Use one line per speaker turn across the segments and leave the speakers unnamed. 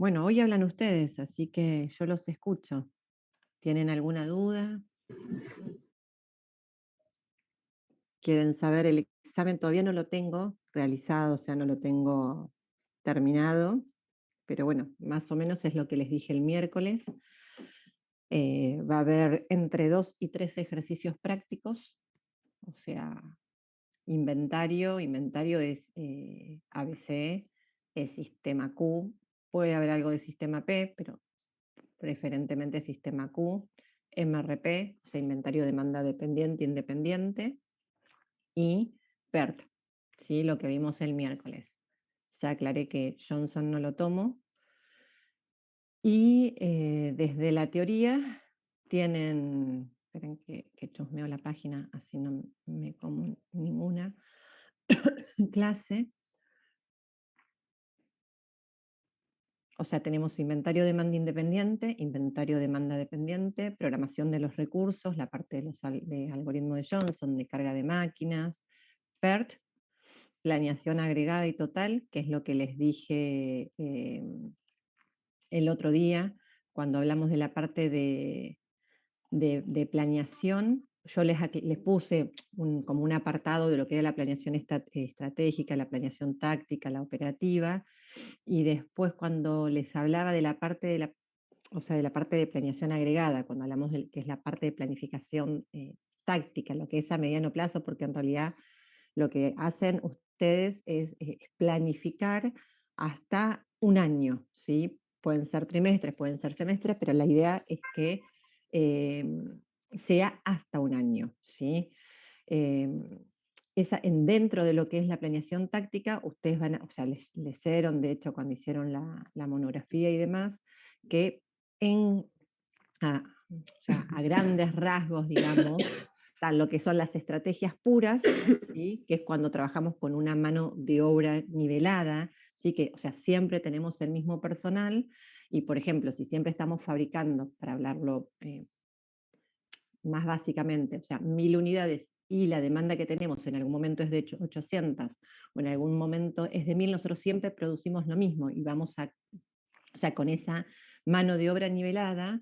Bueno, hoy hablan ustedes, así que yo los escucho. ¿Tienen alguna duda? ¿Quieren saber el examen? Todavía no lo tengo realizado, o sea, no lo tengo terminado, pero bueno, más o menos es lo que les dije el miércoles. Va a haber entre 2 y 3 ejercicios prácticos, o sea, inventario es ABC, es sistema Q, puede haber algo de sistema P, pero preferentemente sistema Q, MRP, o sea, inventario demanda dependiente, independiente, y PERT, ¿sí? Lo que vimos el miércoles. Ya aclaré que Johnson no lo tomo. Y desde la teoría tienen, esperen que chusmeo la página, así no me como ninguna clase. O sea, tenemos inventario demanda independiente, inventario demanda dependiente, programación de los recursos, la parte de los de algoritmo de Johnson, de carga de máquinas, PERT, planeación agregada y total, que es lo que les dije el otro día, cuando hablamos de la parte de planeación. Yo les puse como un apartado de lo que era la planeación estratégica, la planeación táctica, la operativa, y después cuando les hablaba de la parte o sea, de la parte de planeación agregada, cuando hablamos de que es la parte de planificación táctica, lo que es a mediano plazo, porque en realidad lo que hacen ustedes es planificar hasta un año, ¿sí? Pueden ser trimestres, pueden ser semestres, pero la idea es que eh, sea hasta un año, ¿sí? Eh, dentro de lo que es la planeación táctica, ustedes van a, o sea, les dieron, de hecho, cuando hicieron la monografía y demás, que en, o sea, a grandes rasgos, digamos, están lo que son las estrategias puras, ¿sí? Que es cuando trabajamos con una mano de obra nivelada, ¿sí? Que, o sea, siempre tenemos el mismo personal, y por ejemplo, si siempre estamos fabricando, para hablarlo más básicamente, o sea, 1000 unidades y la demanda que tenemos en algún momento es de 800 o en algún momento es de 1000, nosotros siempre producimos lo mismo y vamos a, o sea, con esa mano de obra nivelada,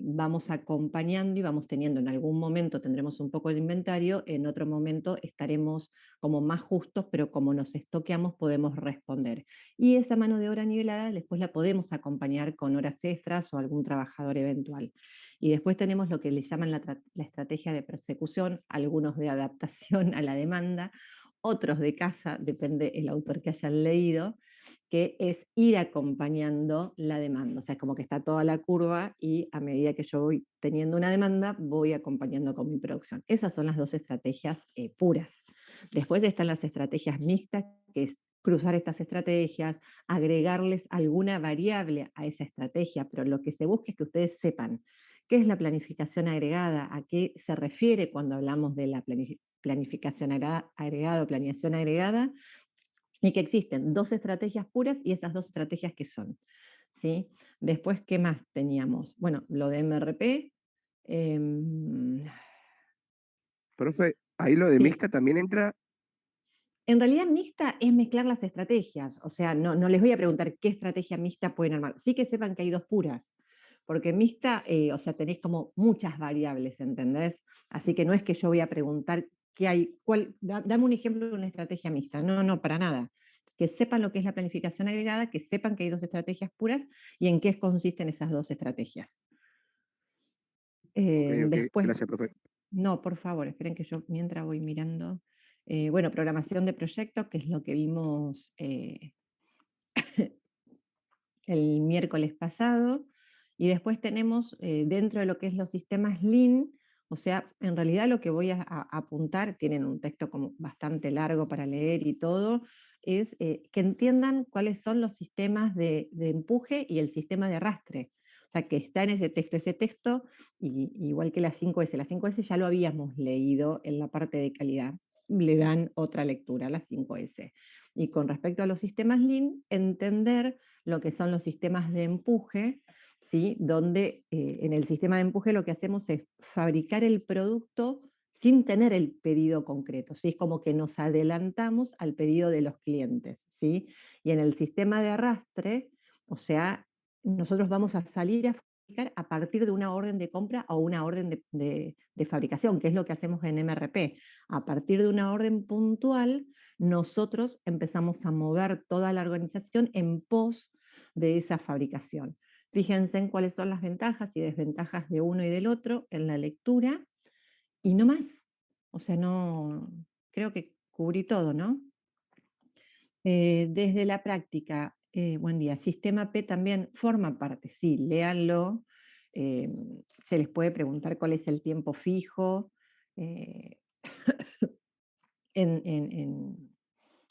vamos acompañando y vamos teniendo, en algún momento tendremos un poco de inventario, en otro momento estaremos como más justos, pero como nos estoqueamos podemos responder. Y esa mano de obra nivelada después la podemos acompañar con horas extras o algún trabajador eventual. Y después tenemos lo que le llaman la estrategia de persecución, algunos de adaptación a la demanda, otros de casa, depende el autor que hayan leído, que es ir acompañando la demanda. O sea, es como que está toda la curva y a medida que yo voy teniendo una demanda, voy acompañando con mi producción. Esas son las dos estrategias puras. Después están las estrategias mixtas, que es cruzar estas estrategias, agregarles alguna variable a esa estrategia, pero lo que se busca es que ustedes sepan qué es la planificación agregada, a qué se refiere cuando hablamos de la planificación agregada o planeación agregada, y que existen dos estrategias puras y esas dos estrategias que son, ¿sí? Después, ¿qué más teníamos? Bueno, lo de MRP. em,
Profe, ahí lo de
sí,
mixta también entra.
en realidad mixta es mezclar las estrategias, o sea, no les voy a preguntar qué estrategia mixta pueden armar, sí que sepan que hay dos puras, porque mixta, o sea, tenéis como muchas variables, ¿entendés? Así que no es que yo voy a preguntar qué hay, dame un ejemplo de una estrategia mixta, no, para nada. Que sepan lo que es la planificación agregada, que sepan que hay dos estrategias puras y en qué consisten esas dos estrategias.
Ok, ok,
Después,
gracias, profe.
no, por favor, esperen que yo mientras voy mirando. Bueno, programación de proyectos, que es lo que vimos el miércoles pasado. Y después tenemos dentro de lo que es los sistemas Lean, o sea, en realidad lo que voy a apuntar, tienen un texto como bastante largo para leer y todo, es que entiendan cuáles son los sistemas de empuje y el sistema de arrastre. O sea, que está en ese texto, igual que la 5S ya lo habíamos leído en la parte de calidad, le dan otra lectura a la 5S. Y con respecto a los sistemas Lean, entender lo que son los sistemas de empuje, ¿sí? Donde en el sistema de empuje lo que hacemos es fabricar el producto sin tener el pedido concreto, ¿sí? Es como que nos adelantamos al pedido de los clientes, ¿sí? Y en el sistema de arrastre O sea, nosotros vamos a salir a fabricar a partir de una orden de compra o una orden de fabricación, que es lo que hacemos en MRP. A partir de una orden puntual, nosotros empezamos a mover toda la organización en pos de esa fabricación. Fíjense en cuáles son las ventajas y desventajas de uno y del otro en la lectura y no más. O sea, no, creo que cubrí todo, ¿no? Desde la práctica, buen día, sistema P también forma parte, sí, léanlo, eh, se les puede preguntar cuál es el tiempo fijo, eh,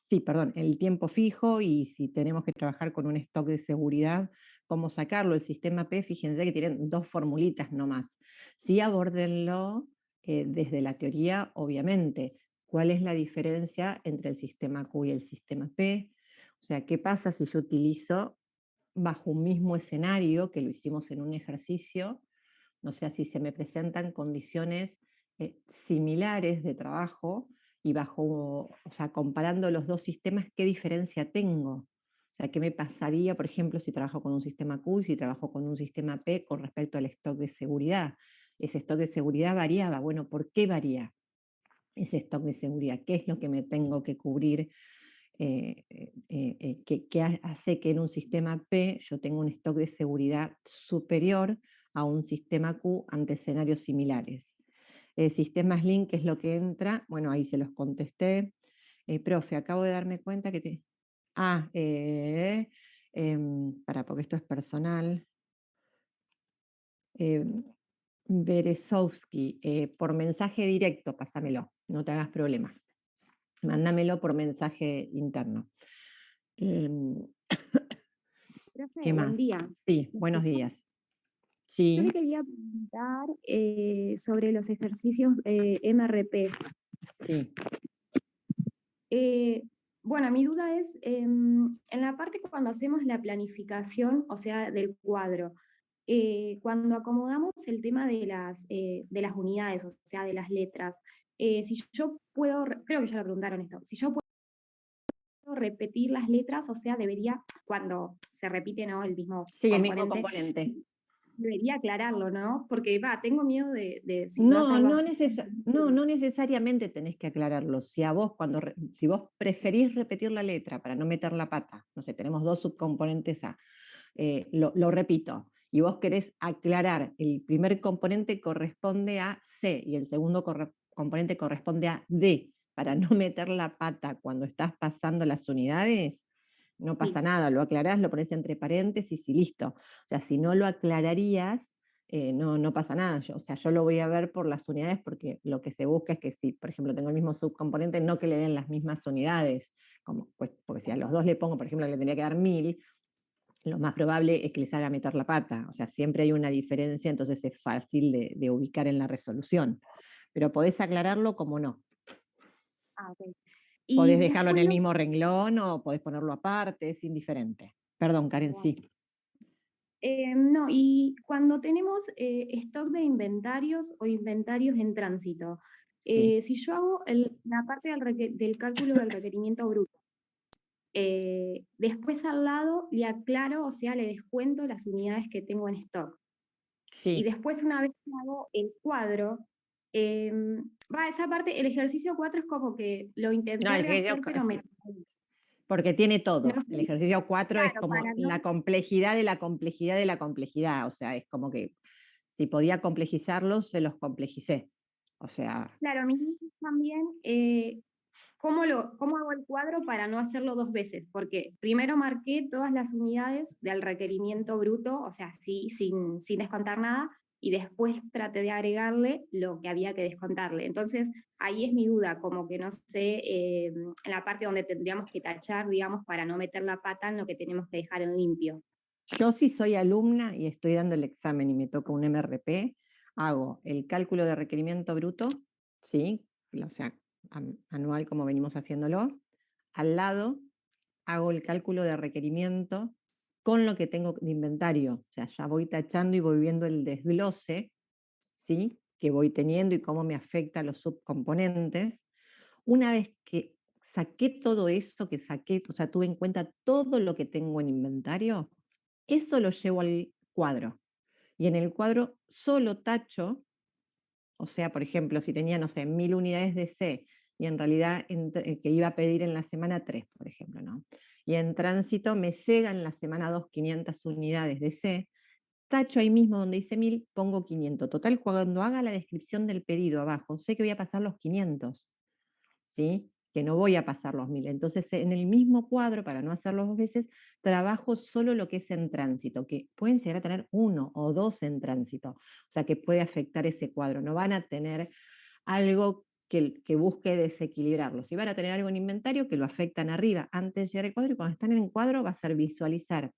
sí, perdón, el tiempo fijo y si tenemos que trabajar con un stock de seguridad, cómo sacarlo. El sistema P, fíjense que tienen dos formulitas nomás. Sí, abórdenlo desde la teoría, obviamente. ¿Cuál es la diferencia entre el sistema Q y el sistema P? O sea, ¿qué pasa si yo utilizo bajo un mismo escenario, que lo hicimos en un ejercicio, o sea, si se me presentan condiciones similares de trabajo y bajo, o sea, comparando los dos sistemas, ¿qué diferencia tengo? O sea, ¿qué me pasaría, por ejemplo, si trabajo con un sistema Q y si trabajo con un sistema P con respecto al stock de seguridad? Ese stock de seguridad variaba. Bueno, ¿por qué varía ese stock de seguridad? ¿Qué es lo que me tengo que cubrir? Que hace que en un sistema P yo tenga un stock de seguridad superior a un sistema Q ante escenarios similares. Sistemas Link, ¿qué es lo que entra? Bueno, ahí se los contesté. Profe, acabo de darme cuenta que te... Ah, porque esto es personal. Berezovsky, por mensaje directo, pásamelo, no te hagas problema. Mándamelo por mensaje interno. Em, ¿Qué
Profe, buen
más?
día.
Sí,
¿Me
buenos
escucha?
días.
Yo le
Sí,
quería preguntar sobre los ejercicios MRP.
sí,
Eh, bueno, mi duda es, en la parte cuando hacemos la planificación, o sea, del cuadro, cuando acomodamos el tema de las unidades, o sea, de las letras, si yo puedo, creo que ya lo preguntaron esto, si yo puedo repetir las letras, o sea, debería, cuando se repite, ¿no?, el mismo
sí, el mismo
componente,
componente.
debería aclararlo, ¿no? Porque va, tengo miedo de si no
No,
hacerlo así.
no necesariamente tenés que aclararlo. Si a vos, si vos preferís repetir la letra para no meter la pata, no sé, tenemos dos subcomponentes A, lo repito, y vos querés aclarar, el primer componente corresponde a C y el segundo componente corresponde a D, para no meter la pata cuando estás pasando las unidades, no
Sí.
pasa nada, lo aclarás, lo pones entre paréntesis y listo. O sea, si no lo aclararías, no pasa nada. O sea, yo lo voy a ver por las unidades porque lo que se busca es que si, por ejemplo, tengo el mismo subcomponente, no que le den las mismas unidades, como, pues, porque si a los dos le pongo, por ejemplo, que le tendría que dar 1000, lo más probable es que les haga meter la pata. O sea, siempre hay una diferencia, entonces es fácil de ubicar en la resolución. Pero podés aclararlo como no.
Ah, ok.
Podés
Y
dejarlo en
después
el
lo,
mismo renglón o podés ponerlo aparte, es indiferente. Perdón, Karen,
bueno,
sí.
no, y cuando tenemos stock de inventarios o inventarios en tránsito,
Sí,
si yo hago la parte del cálculo del requerimiento bruto, después al lado le aclaro, o sea, le descuento las unidades que tengo en stock. Y
sí.
después, una vez que hago el cuadro, va, esa parte, el ejercicio 4 es como que lo
No,
intenté
el ejercicio,
rehacer, pero me...
porque tiene
No
todo. El
sé,
ejercicio 4 es
claro,
como
para
la
no...
complejidad de la complejidad de la complejidad. O sea, es como que si podía complejizarlos, se los complejicé. O sea,
Claro, mi duda es también, ¿cómo hago el cuadro para no hacerlo dos veces? Porque primero marqué todas las unidades del requerimiento bruto, o sea, sí, sin descontar nada, y después traté de agregarle lo que había que descontarle. Entonces, ahí es mi duda, como que no sé, en la parte donde tendríamos que tachar, digamos, para no meter la pata en lo que tenemos que dejar en limpio.
yo si soy alumna y estoy dando el examen y me toca un MRP, hago el cálculo de requerimiento bruto, ¿sí? O sea, anual como venimos haciéndolo. Al lado hago el cálculo de requerimiento con lo que tengo de inventario. O sea, ya voy tachando y voy viendo el desglose, ¿sí?, que voy teniendo y cómo me afecta a los subcomponentes. Una vez que saqué todo eso, que saqué, o sea, tuve en cuenta todo lo que tengo en inventario, Eso lo llevo al cuadro. Y en el cuadro solo tacho, o sea, por ejemplo, si tenía, no sé, 1000 unidades de C y en realidad que iba a pedir en la semana 3, por ejemplo, ¿no? Y en tránsito me llegan en la semana 2 500 unidades de C, tacho ahí mismo donde dice 1000, pongo 500. Total, cuando haga la descripción del pedido abajo, sé que voy a pasar los 500, ¿sí? Que no voy a pasar los 1000. Entonces, en el mismo cuadro, para no hacerlo 2 veces, trabajo solo lo que es en tránsito, que pueden llegar a tener 1 o 2 en tránsito, o sea, que puede afectar ese cuadro. No van a tener algo que busque desequilibrarlo. Si van a tener algo en inventario, que lo afectan arriba antes de llegar al cuadro, y cuando están en el cuadro va a ser visualizar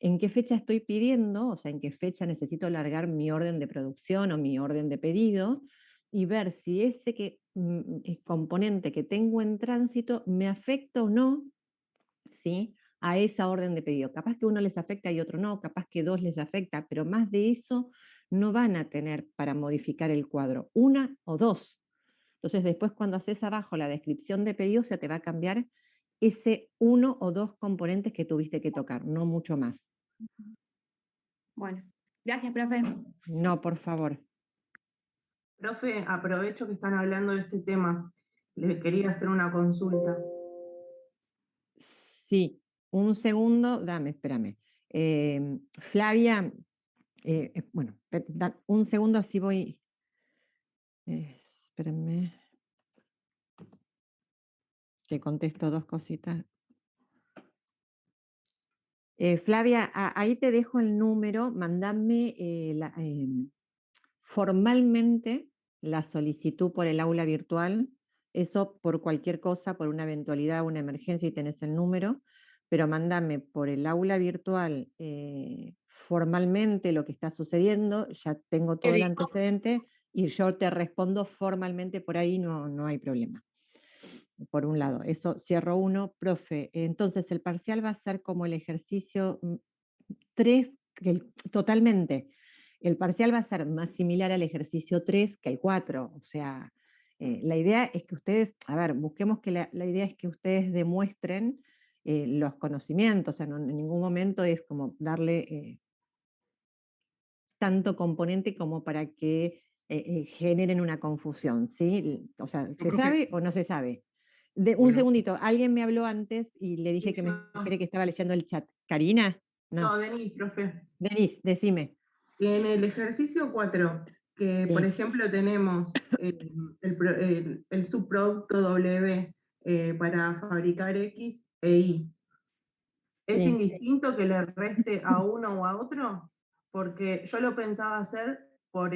en qué fecha estoy pidiendo, o sea, en qué fecha necesito largar mi orden de producción o mi orden de pedido, y ver si ese componente que tengo en tránsito me afecta o no, ¿sí?, a esa orden de pedido. Capaz que uno les afecta y otro no, capaz que 2 les afecta, pero más de eso no van a tener para modificar el cuadro, 1 o 2. Entonces después cuando haces abajo la descripción de pedido, se te va a cambiar ese 1 o 2 componentes que tuviste que tocar, no mucho más.
Bueno, gracias, profe.
No, por favor.
Profe, aprovecho que están hablando de este tema. Le quería hacer una consulta.
Sí, un segundo, espérame. Flavia, bueno, un segundo así voy. Espérenme. Que contesto 2 cositas. Flavia, ahí te dejo el número, mandame formalmente la solicitud por el aula virtual, eso por cualquier cosa, por una eventualidad, una emergencia y tenés el número, pero mandame por el aula virtual formalmente lo que está sucediendo, ya tengo todo el antecedente y yo te respondo formalmente por ahí, no hay problema. Por un lado, eso cierro uno. Profe, entonces el parcial va a ser como el ejercicio 3, totalmente. El parcial va a ser más similar al ejercicio 3 que el 4. O sea, la idea es que ustedes, a ver, busquemos que la idea es que ustedes demuestren los conocimientos. O sea, en ningún momento es como darle tanto componente como para que generen una confusión, ¿sí? O sea, ¿se sabe o no se sabe? Un
Bueno.
segundito, alguien me habló antes y le dije
Sí,
que me
yo.
espere que estaba leyendo el chat. ¿Karina? No.
No, Denis, profe.
Denis, decime.
En el ejercicio 4, que por
Sí.
ejemplo tenemos el subproducto W para fabricar X e Y, ¿es
Sí.
indistinto que le reste a uno o a otro? Porque yo lo pensaba hacer por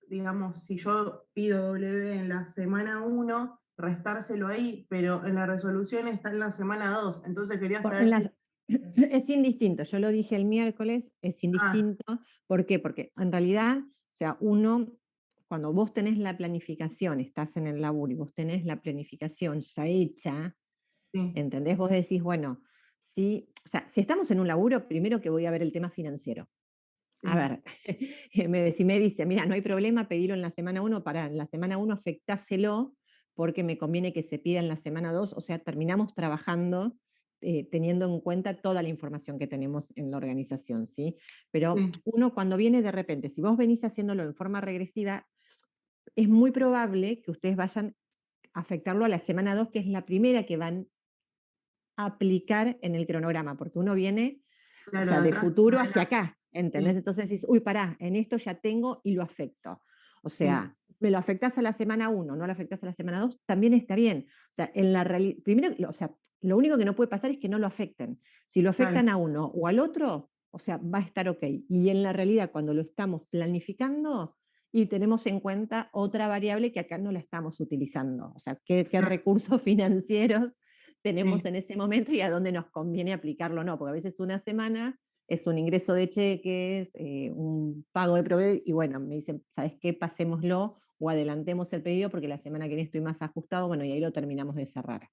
digamos, si yo pido W en la semana 1, restárselo ahí, pero en la resolución está en la semana 2, entonces quería saber si...
Es indistinto, yo lo dije el miércoles, es indistinto. ¿Por qué? Porque en realidad, o sea, cuando vos tenés la planificación, estás en el laburo y vos tenés la planificación ya hecha,
Sí.
¿entendés? Vos decís, bueno, si estamos en un laburo, primero que voy a ver el tema financiero.
Sí.
A ver, si me dice, mira, no hay problema, pedirlo en la semana 1, en la semana 1 afectáselo, porque me conviene que se pida en la semana 2, o sea, terminamos trabajando teniendo en cuenta toda la información que tenemos en la organización, ¿sí? Pero
Sí.
uno cuando viene de repente, si vos venís haciéndolo en forma regresiva, es muy probable que ustedes vayan a afectarlo a la semana 2, que es la primera que van a aplicar en el cronograma, porque uno viene,
Claro,
o sea, de
atrás
futuro
para
hacia
adelante.
acá, ¿entendés?
Sí.
Entonces dices, uy, pará, en esto ya tengo y lo afecto. O sea, me lo afectás a la semana 1, no lo afectás a la semana 2, también está bien. O sea, en la realidad, primero, o sea, lo único que no puede pasar es que no lo afecten. Si lo afectan
Claro.
a uno o al otro, o sea, va a estar ok. Y en la realidad, cuando lo estamos planificando y tenemos en cuenta otra variable que acá no la estamos utilizando, o sea, qué recursos financieros tenemos en ese momento y a dónde nos conviene aplicarlo o no, porque a veces una semana es un ingreso de cheques, un pago de proveedor, y bueno, me dicen, ¿sabes qué? Pasémoslo o adelantemos el pedido porque la semana que viene estoy más ajustado, bueno, y ahí lo terminamos de cerrar.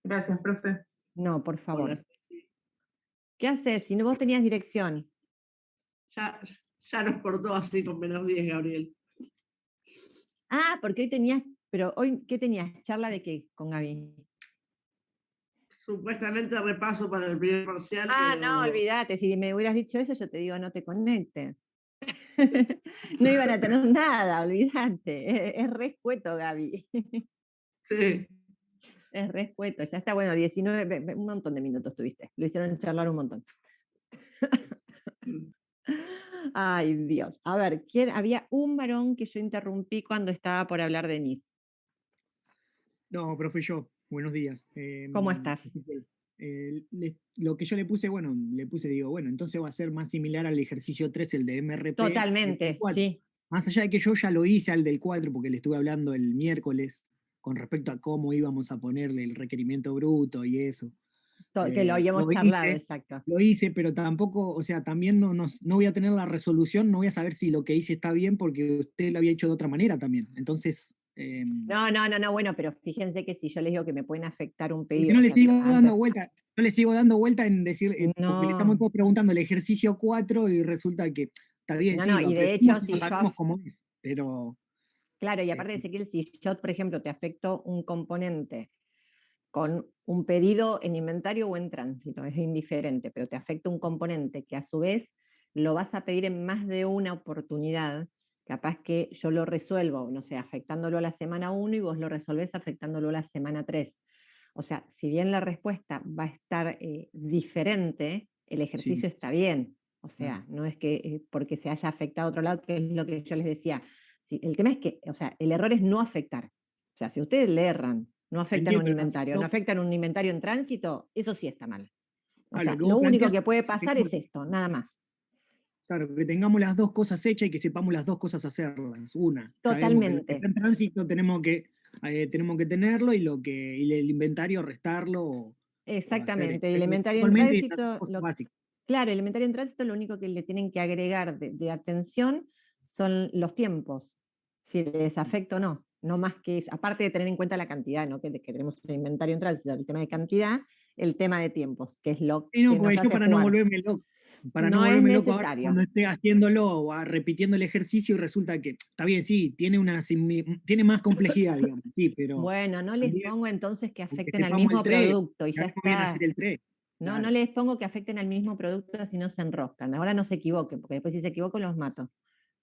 Gracias, profe.
No, por favor.
Hola.
¿Qué haces? Si no vos tenías dirección.
Ya nos cortó así con menos 10, Gabriel.
Ah, porque hoy tenías, pero hoy, ¿qué tenías? ¿Charla de qué con Gaby?
supuestamente repaso para el primer parcial,
Ah, no,
pero
olvídate, si me hubieras dicho eso, yo te digo, no te conectes. No iban a tener nada, olvídate. Es re escueto, Gaby.
sí.
Es re escueto, ya está, bueno, 19, un montón de minutos tuviste. Lo hicieron charlar un montón. Ay, Dios. A ver, había un varón que yo interrumpí cuando estaba por hablar de Nice.
No, profe, yo. Buenos días.
¿Cómo estás?
Lo que yo le puse, bueno, digo, bueno, entonces va a ser más similar al ejercicio 3, el de MRP.
Totalmente,
del 4.
sí.
Más allá de que yo ya lo hice al del 4, porque le estuve hablando el miércoles con respecto a cómo íbamos a ponerle el requerimiento bruto y eso.
Que lo habíamos charlado, exacto.
Lo hice, pero tampoco, o sea, también no voy a tener la resolución, no voy a saber si lo que hice está bien porque usted lo había hecho de otra manera también. Entonces...
No, bueno, pero fíjense que si yo les digo que me pueden afectar un
porque
pedido.
no
o
le
sea,
sigo
antes-
dando vuelta, yo le sigo dando vuelta en decir, porque le estamos
No,
todos preguntando el ejercicio 4 y resulta que está bien,
no,
sí, lo
y de hecho,
aprendimos y
si
no
yo,
sabemos cómo es, pero
claro, y aparte de Ezequiel, si yo, por ejemplo, te afecto un componente con un pedido en inventario o en tránsito, es indiferente, pero te afecta un componente que a su vez lo vas a pedir en más de una oportunidad, capaz que yo lo resuelvo, no sé, afectándolo a la semana 1 y vos lo resolvés afectándolo a la semana 3. O sea, si bien la respuesta va a estar diferente, el ejercicio
sí.
está bien. O sea, no es que porque se haya afectado a otro lado, que es lo que yo les decía. El tema es que, o sea, el error es no afectar. O sea, si ustedes le erran, no afectan un
Entiendo,
inventario, no afectan un inventario en tránsito, eso sí está mal. O sea,
lo que
lo
vos
único
planteás
que puede
es
pasar es esto, nada más.
claro, que tengamos las dos cosas hechas y que sepamos las dos cosas hacerlas. Una, sabemos que lo que
Totalmente.
está en tránsito tenemos que tenerlo y el inventario restarlo o hacer
Exactamente. Y el inventario en
actualmente esas
tránsito,
cosas básicas.
claro, el inventario en tránsito lo único que le tienen que agregar de atención son los tiempos, si les afecta o no. No más que aparte de tener en cuenta la cantidad, ¿no? Que tenemos el inventario en tránsito, el tema de cantidad, el tema de tiempos, que es lo
Sí, no,
que nos
porque yo
hace jugar.
para no
No es
volverme loco ahora
necesario.
cuando esté haciéndolo o repitiendo el ejercicio y resulta que está bien, sí, tiene más complejidad, digamos, sí, pero
Bueno, no les
también
pongo entonces que
aunque
afecten al
sepamos el
mismo
3,
producto y ya
sabemos bien hacer
está.
el 3.
No, no
Claro.
les pongo que afecten al mismo producto si no se enroscan. Ahora no se equivoquen, porque después si se equivocan los mato.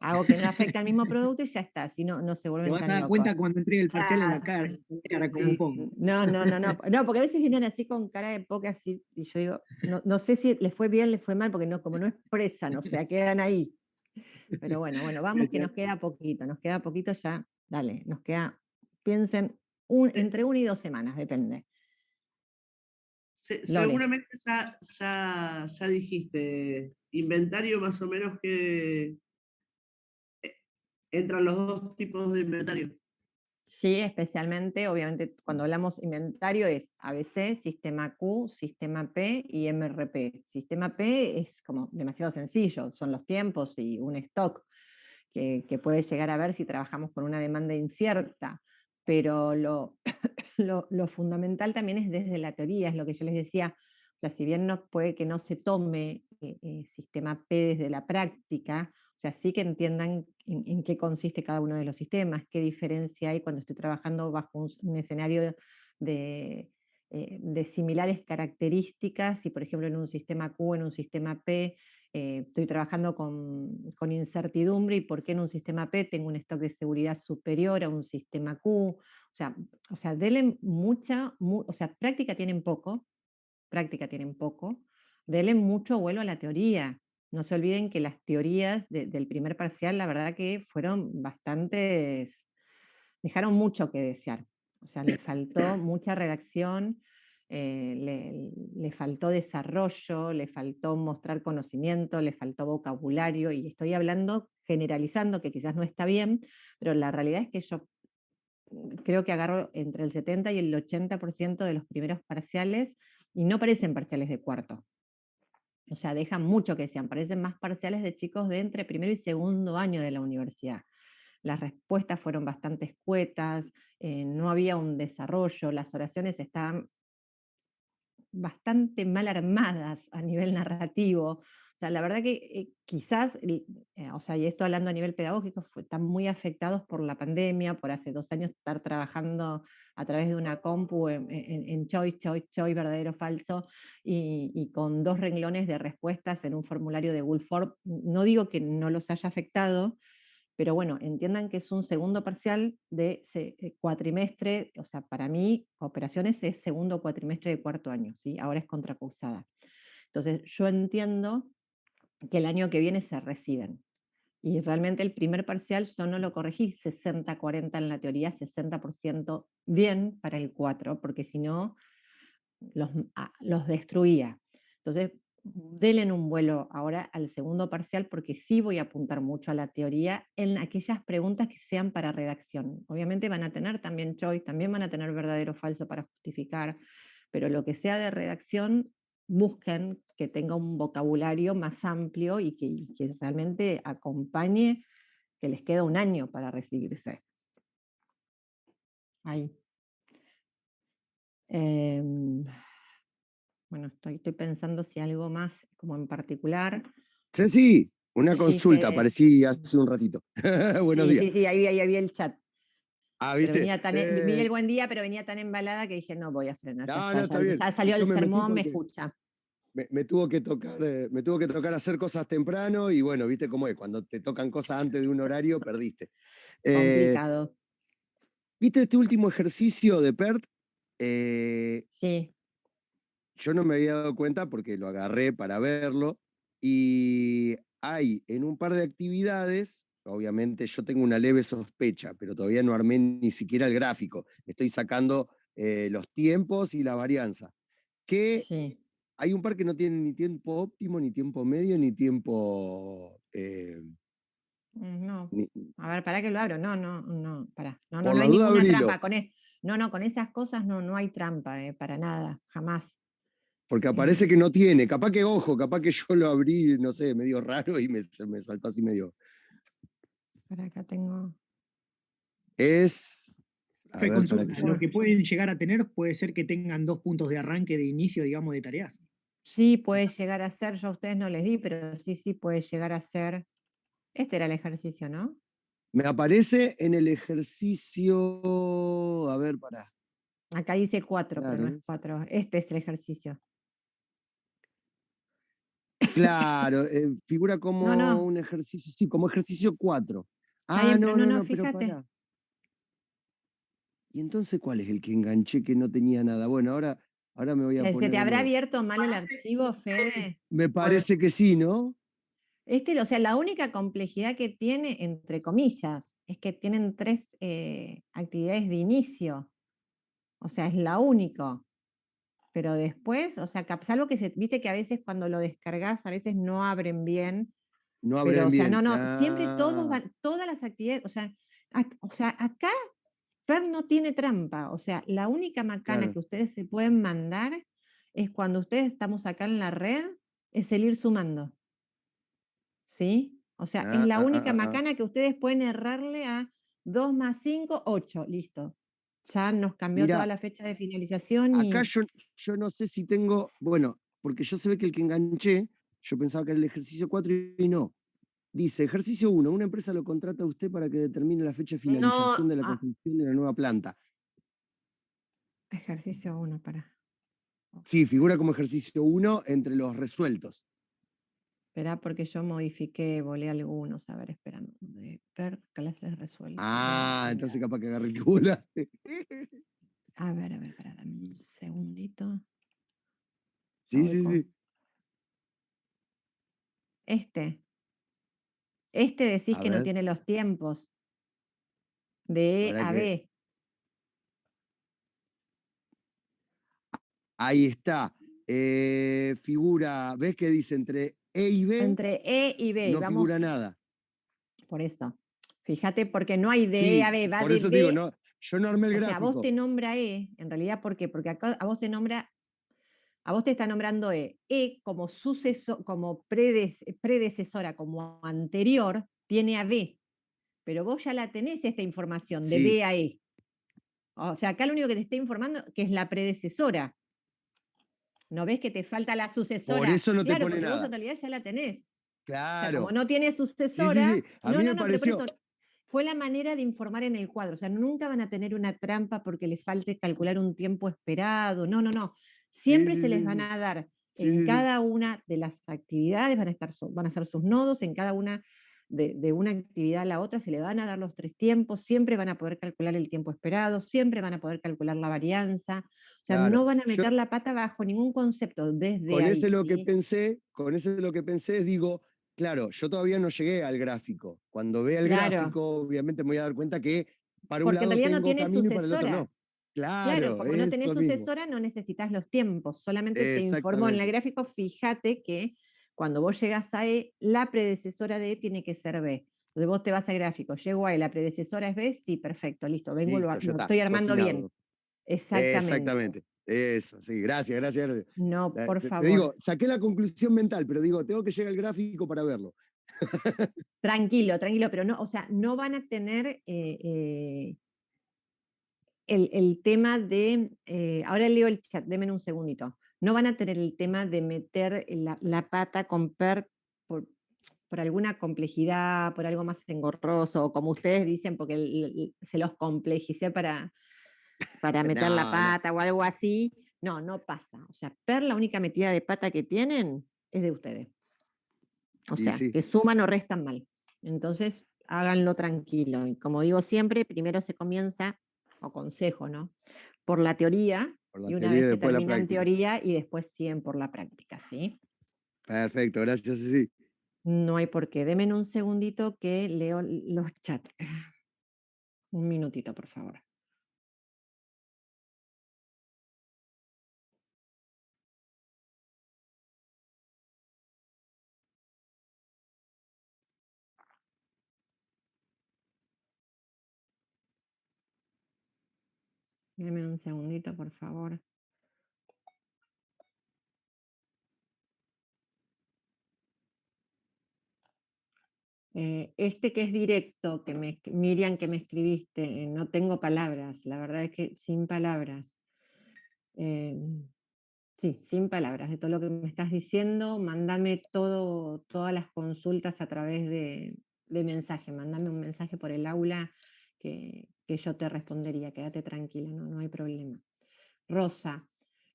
Hago que no afecte al mismo producto y ya está, si no, no se
Te
vuelven
vas a
tan
dar
locos.
cuenta cuando entregue el parcial en la
Ah,
cara como
sí.
pongo.
No, no, porque a veces vienen así con cara de poca así, y yo digo, no sé si les fue bien, les fue mal, porque no, como no expresan, o sea, quedan ahí. Pero bueno, vamos que nos queda poquito ya, dale, nos queda, piensen, entre 1 y 2 semanas, depende. Lole.
Seguramente ya dijiste, inventario más o menos que entran los dos tipos de inventario.
Sí, especialmente, obviamente, cuando hablamos inventario es ABC, sistema Q, sistema P y MRP. Sistema P es como demasiado sencillo, son los tiempos y un stock que puede llegar a ver si trabajamos con una demanda incierta, pero lo fundamental también es desde la teoría, es lo que yo les decía, o sea, si bien no puede que no se tome sistema P desde la práctica, o sea, sí que entiendan en qué consiste cada uno de los sistemas, qué diferencia hay cuando estoy trabajando bajo un escenario de similares características, y por ejemplo en un sistema Q, en un sistema P, estoy trabajando con incertidumbre y por qué en un sistema P tengo un stock de seguridad superior a un sistema Q. O sea denle o sea, práctica tienen poco, denle mucho vuelo a la teoría. No se olviden que las teorías del primer parcial, la verdad que fueron bastantes, dejaron mucho que desear. O sea, le faltó mucha redacción, le faltó desarrollo, le faltó mostrar conocimiento, le faltó vocabulario, y estoy hablando generalizando, que quizás no está bien, pero la realidad es que yo creo que agarro entre el 70 y el 80% de los primeros parciales, y no parecen parciales de cuarto. O sea, dejan mucho que desean, parecen más parciales de chicos de entre primero y segundo año de la universidad. Las respuestas fueron bastante escuetas, no había un desarrollo, las oraciones estaban bastante mal armadas a nivel narrativo. O sea, la verdad que quizás, o sea, y esto hablando a nivel pedagógico, están muy afectados por la pandemia, por hace 2 años estar trabajando a través de una compu en choice, verdadero, falso, y con 2 renglones de respuestas en un formulario de Google Form. No digo que no los haya afectado, pero bueno, entiendan que es un segundo parcial de cuatrimestre, o sea, para mí, operaciones es segundo cuatrimestre de cuarto año, ¿sí? Ahora es contracursada. Entonces, yo entiendo que el año que viene se reciben. Y realmente el primer parcial yo no lo corregí 60-40 en la teoría, 60% bien para el 4, porque si no, los destruía. Entonces, denle un vuelo ahora al segundo parcial, porque sí voy a apuntar mucho a la teoría en aquellas preguntas que sean para redacción. Obviamente van a tener también choice, también van a tener verdadero o falso para justificar, pero lo que sea de redacción, busquen que tenga un vocabulario más amplio y que realmente acompañe, que les queda un año para recibirse. Ahí. Bueno, estoy pensando si algo más como en particular.
Ceci, una
Sí,
consulta,
Fede.
aparecí hace un ratito. Buenos
Sí,
días.
sí, ahí vi el chat.
Ah,
Pero
¿viste?
vi el buen día, pero venía tan embalada que dije, no voy a frenar.
No, no, está bien.
Ya salió
Yo
el
me metí
sermón, me
porque
escucha.
me tuvo que tocar hacer cosas temprano y bueno, viste cómo es, cuando te tocan cosas antes de un horario, perdiste.
Complicado.
¿Viste este último ejercicio de PERT?
Sí.
Yo no me había dado cuenta porque lo agarré para verlo y hay en un par de actividades, obviamente yo tengo una leve sospecha, pero todavía no armé ni siquiera el gráfico. Estoy sacando los tiempos y la varianza. Que
Sí.
hay un par que no tienen ni tiempo óptimo, ni tiempo medio, ni tiempo...
No.
ni-
A ver, ¿para qué lo abro? No, pará. No
por la
hay
duda
ninguna
abrilo,
trampa. Con esas cosas no hay trampa, para nada, jamás.
porque aparece que no tiene. Capaz que, ojo, capaz que yo lo abrí, no sé, medio raro y me saltó así medio...
Para acá tengo.
Es... A ver, para que
Consulta,
yo...
lo que pueden llegar a tener puede ser que tengan 2 puntos de arranque de inicio, digamos, de tareas.
Sí, puede llegar a ser, yo a ustedes no les di, pero sí puede llegar a ser. Este era el ejercicio, ¿no?
Me aparece en el ejercicio, a ver, pará.
Acá dice 4, pero
Claro,
no es 4. Este es el ejercicio.
claro, figura como
No,
un ejercicio, sí, como ejercicio 4.
está
Ah,
bien, pero
no, pero
fíjate.
pará. ¿Y entonces cuál es el que enganché que no tenía nada? Bueno, ahora me voy a
¿Se
poner
te
de
habrá
nuevo.
abierto mal el archivo, Fede?
Me parece que sí, ¿no?
O sea, la única complejidad que tiene, entre comillas, es que tienen 3 actividades de inicio. O sea, es la única. Pero después, o sea, salvo que viste que a veces cuando lo descargas, a veces no abren bien.
No
Pero,
abren
o sea,
bien.
siempre
Ah,
todas las actividades, o sea, acá PER no tiene trampa. O sea, la única macana
claro.
que ustedes se pueden mandar es cuando ustedes estamos acá en la red, es el ir sumando. ¿Sí? O sea, es la única
Ah.
macana que ustedes pueden errarle a 2 más 5, 8, listo. Ya nos cambió toda
Mira,
la fecha de finalización
acá
y
yo no sé si tengo, bueno, porque yo se ve que el que enganché, yo pensaba que era el ejercicio 4 y no. Dice, ejercicio 1, una empresa lo contrata a usted para que determine la fecha de
no.
finalización de la construcción de la nueva planta.
Ejercicio 1, para.
Sí, figura como ejercicio 1 entre los resueltos.
Espera, porque yo modifiqué, volé algunos. A ver, espera. PER, clases resueltas.
Ah, entonces capaz que agarré el que volaste.
A ver, espera, dame un segundito.
Sí, sí, sí.
Este decís
A
que no
ver,
tiene los tiempos de E
para
a
que...
B.
Ahí está. Figura, ¿ves que dice entre E y B?
Entre E y B.
No
Vamos,
figura nada.
por eso. Fíjate, porque no hay de E a
Sí,
B, va
por
de
eso te digo,
B.
no, yo no armé el
O sea, a vos te
gráfico.
nombra E, en realidad, ¿por qué? Porque acá a vos te está nombrando E. E como como predecesora, como anterior, tiene a B. Pero vos ya la tenés esta información de
Sí,
B a E. O sea, acá lo único que te está informando que es la predecesora. ¿No ves que te falta la
por
sucesora?
eso no te
Claro,
pone
porque vos en
nada.
realidad ya la tenés. O sea, como
Claro.
no tiene
Sí, sí,
sucesora,
sí. A mí me
pero por eso,
pareció.
fue la manera de informar en el cuadro. O sea, nunca van a tener una trampa porque les falte calcular un tiempo esperado. No, no, no.
Sí,
Siempre
sí,
se les
sí,
van
sí.
a dar
Sí,
en
sí, sí.
cada una de las actividades, van a ser sus nodos, en cada una de una actividad a la otra se le van a dar los 3 tiempos, siempre van a poder calcular el tiempo esperado, siempre van a poder calcular la varianza. O sea,
Claro.
no van a
Yo
meter la pata bajo ningún concepto desde
con
ahí,
ese lo que
¿sí?
pensé, con ese lo que pensé es, digo, claro, yo todavía no llegué al gráfico. Cuando vea el
Claro,
gráfico, obviamente me voy a dar cuenta que para un
porque en
lado
realidad no
tengo
tiene
camino y para el otro
sucesora.
no.
Claro,
Claro,
como no tenés
eso mismo.
sucesora, no necesitas los tiempos, solamente te informó en el
Exactamente.
gráfico, fíjate que cuando vos llegas a E, la predecesora de E tiene que ser B. Entonces vos te vas al gráfico, llego a E, la predecesora es B, sí, perfecto, listo, vengo,
Listo, ya
lo
está,
estoy armando bien.
cocinado.
Exactamente.
Exactamente. Eso, sí, gracias, gracias. Gracias.
No, por
Te
favor.
digo, saqué la conclusión mental, pero digo, tengo que llegar al gráfico para verlo.
Tranquilo, tranquilo, pero no, o sea, no van a tener el tema de, ahora leo el chat, denme un segundito, no van a tener el tema de meter la pata con PER por alguna complejidad, por algo más engorroso, o como ustedes dicen, porque se los complejicé para meter la
No, no.
pata o algo así. No, no pasa. O sea, PER, la única metida de pata que tienen es de ustedes. O
Y
sea,
sí,
que suman o restan mal. Entonces, háganlo tranquilo. Y como digo siempre, primero se comienza, o consejo, ¿no? Por la teoría,
por la
y una
teoría y
vez que
después la
terminan
práctica.
teoría, y después siguen por la práctica, ¿sí?
Perfecto, gracias, sí.
No hay por qué. Denme un segundito que leo los chats. Un minutito, por favor. Denme un segundito, por favor. Este que es directo, Miriam, que me escribiste, no tengo palabras, la verdad es que sin palabras. Sí, sin palabras, de todo lo que me estás diciendo, mándame todas las consultas a través de mensaje, mándame un mensaje por el aula que yo te respondería, quédate tranquila, no hay problema. Rosa,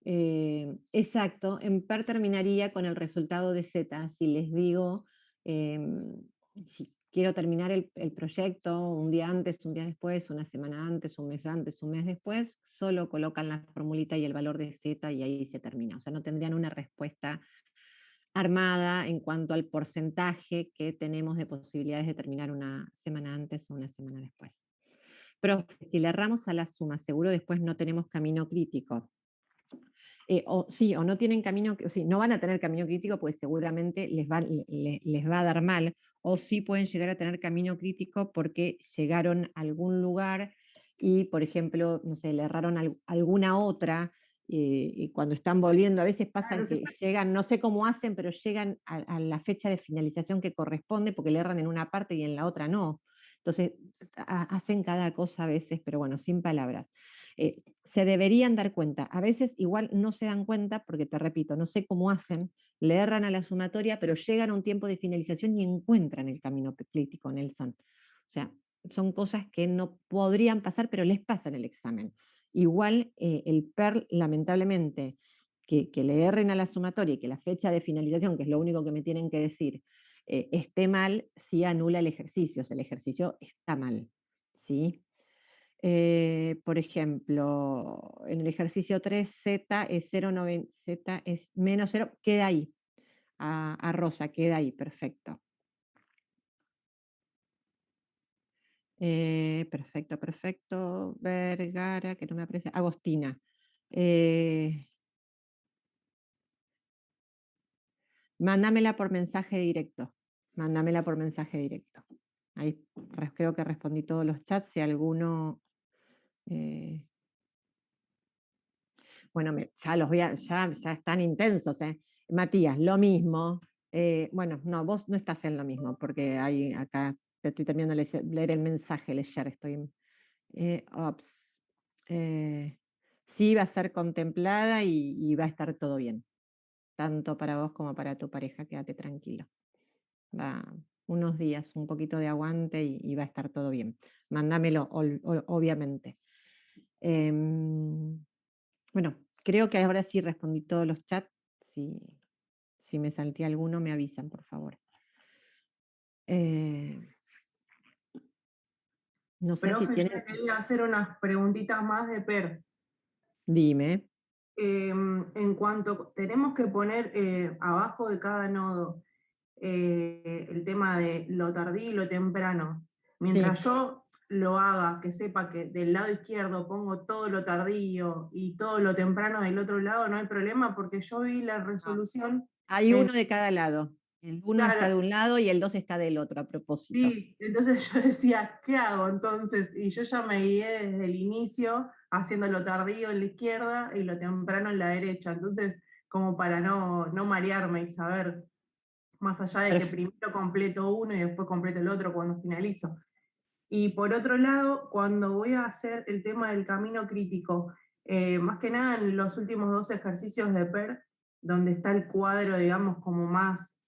exacto, en PER terminaría con el resultado de Z, si les digo, si quiero terminar el proyecto un día antes, un día después, una semana antes, un mes después, solo colocan la formulita y el valor de Z y ahí se termina. O sea, no tendrían una respuesta armada en cuanto al porcentaje que tenemos de posibilidades de terminar una semana antes o una semana después. Pero si le erramos a la suma, seguro después no tenemos camino crítico. O no tienen camino, sí, no van a tener camino crítico, pues seguramente les va a dar mal, o sí pueden llegar a tener camino crítico porque llegaron a algún lugar y, por ejemplo, no sé, le erraron alguna otra, y cuando están volviendo, a veces pasan que llegan, no sé cómo hacen, pero llegan a la fecha de finalización que corresponde porque le erran en una parte y en la otra no. Entonces, hacen cada cosa a veces, pero bueno, sin palabras. Se deberían dar cuenta. A veces igual no se dan cuenta porque, te repito, no sé cómo hacen, le erran a la sumatoria, pero llegan a un tiempo de finalización y encuentran el camino crítico, Nelson. O sea, son cosas que no podrían pasar, pero les pasa en el examen. Igual el PER, lamentablemente, que le erren a la sumatoria y que la fecha de finalización, que es lo único que me tienen que decir, esté mal, sí anula el ejercicio, o sea, el ejercicio está mal, ¿sí? Por ejemplo, en el ejercicio 3, Z es 0,9, Z es menos 0, queda ahí. A Rosa, queda ahí, perfecto. Perfecto, perfecto. Vergara, que no me aparece. Agostina. Mándamela por mensaje directo. Mándamela por mensaje directo. Ahí creo que respondí todos los chats. Si alguno... Bueno, ya los voy a, ya están intensos, ¿eh? Matías, lo mismo. Bueno, no, vos no estás en lo mismo, porque hay acá, te estoy terminando de leer el mensaje, leer, estoy. Ops. Sí, va a ser contemplada y va a estar todo bien. Tanto para vos como para tu pareja, quédate tranquilo. unos días, un poquito de aguante y va a estar todo bien. Mándamelo, obviamente. Bueno, creo que ahora sí respondí todos los chats. Si me salté alguno, me avisan, por favor. No sé si
Profe, yo
tienen...
le quería hacer unas preguntitas más de PER.
Dime.
En cuanto, tenemos que poner abajo de cada nodo el tema de lo tardío y lo temprano. Mientras yo lo haga, que sepa que del lado izquierdo pongo todo lo tardío y todo lo temprano del otro lado, no hay problema, porque yo vi la resolución.
Hay uno de cada lado. El 1 está de
Claro,
un lado y el 2 está del otro, a propósito.
sí, entonces yo decía, ¿qué hago entonces? Y yo ya me guié desde el inicio, haciendo lo tardío en la izquierda y lo temprano en la derecha. Entonces, como para no marearme y saber, más allá de que primero completo uno y después completo el otro cuando finalizo. Y por otro lado, cuando voy a hacer el tema del camino crítico, más que nada en los últimos 2 ejercicios de PER, donde está el cuadro, digamos, como más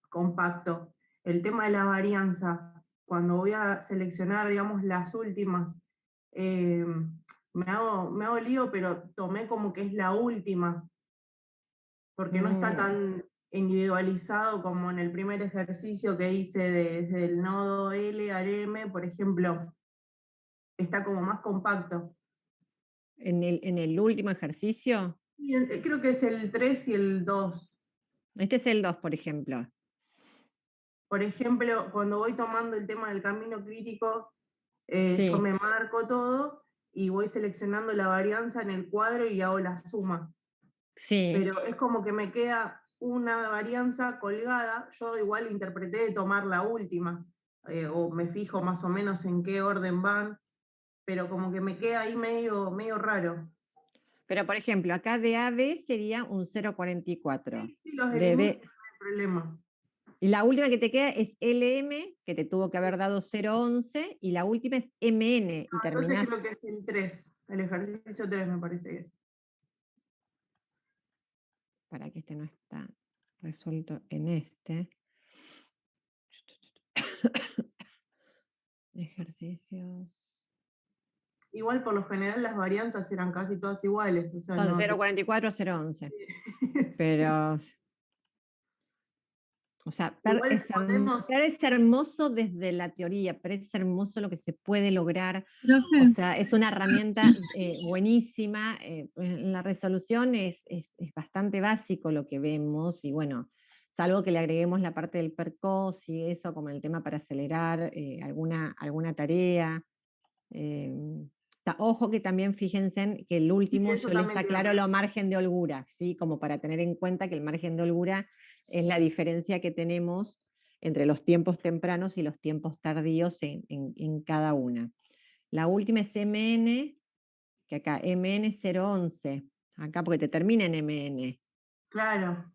compacto, el tema de la varianza, cuando voy a seleccionar, digamos, las últimas, me hago lío, pero tomé como que es la última, porque no está tan individualizado como en el primer ejercicio que hice desde el nodo L al M, por ejemplo, está como más compacto.
¿En el último ejercicio?
Y creo que es el 3 y el 2.
Este es el 2, por ejemplo.
Por ejemplo, cuando voy tomando el tema del camino crítico,
Sí.
yo me marco todo y voy seleccionando la varianza en el cuadro y hago la suma.
Sí.
Pero es como que me queda una varianza colgada, yo igual interpreté de tomar la última, o me fijo más o menos en qué orden van, pero como que me queda ahí medio raro.
Pero, por ejemplo, acá de AB sería un 0,44.
Sí, los del
De
inicio
B.
no hay problema.
Y la última que te queda es LM, que te tuvo que haber dado 0,11, y la última es MN, y
Entonces
terminás...
creo que es el 3, el ejercicio 3 me parece que es.
Para que este no está resuelto en este. Ejercicios.
Igual por lo general las varianzas eran casi todas iguales. O sea,
Son
no
0,44, 0,11.
Sí.
Pero, o sea, PER
Igual podemos...
es hermoso desde la teoría, pero es hermoso lo que se puede lograr.
Profe.
O sea, es una herramienta buenísima. En la resolución es bastante básico lo que vemos, y bueno, salvo que le agreguemos la parte del PERCOS y eso, como el tema para acelerar alguna tarea. Ojo que también fíjense que el último
eso
yo les
también te iba a
aclaro los margen de holgura, ¿sí? Como para tener en cuenta que el margen de holgura es la diferencia que tenemos entre los tiempos tempranos y los tiempos tardíos en cada una. La última es MN, que acá MN 011, acá porque te termina en MN.
Claro.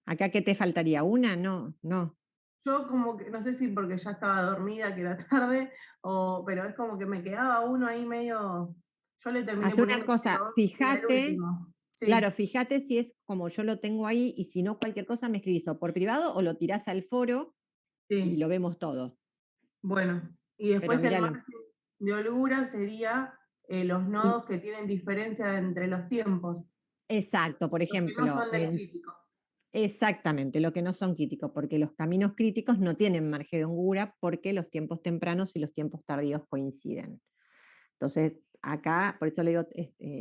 ¿Acá qué te faltaría? ¿Una? No.
Yo como que, no sé si porque ya estaba dormida, que era tarde, pero es como que me quedaba uno ahí medio... Yo le terminé
Hace una
poniendo
cosa,
0,11 y era el
fíjate,
último. Sí.
claro, fíjate si es como yo lo tengo ahí, y si no, cualquier cosa me escribís o por privado o lo tirás al foro y lo vemos todo.
Bueno, y
Pero
después el
míralo.
margen de holgura sería los nodos que tienen diferencia entre los tiempos.
Exacto, por
Los que no
ejemplo.
son del crítico.
Exactamente, lo que no son críticos, porque los caminos críticos no tienen margen de holgura porque los tiempos tempranos y los tiempos tardíos coinciden. Entonces, acá, por eso le digo,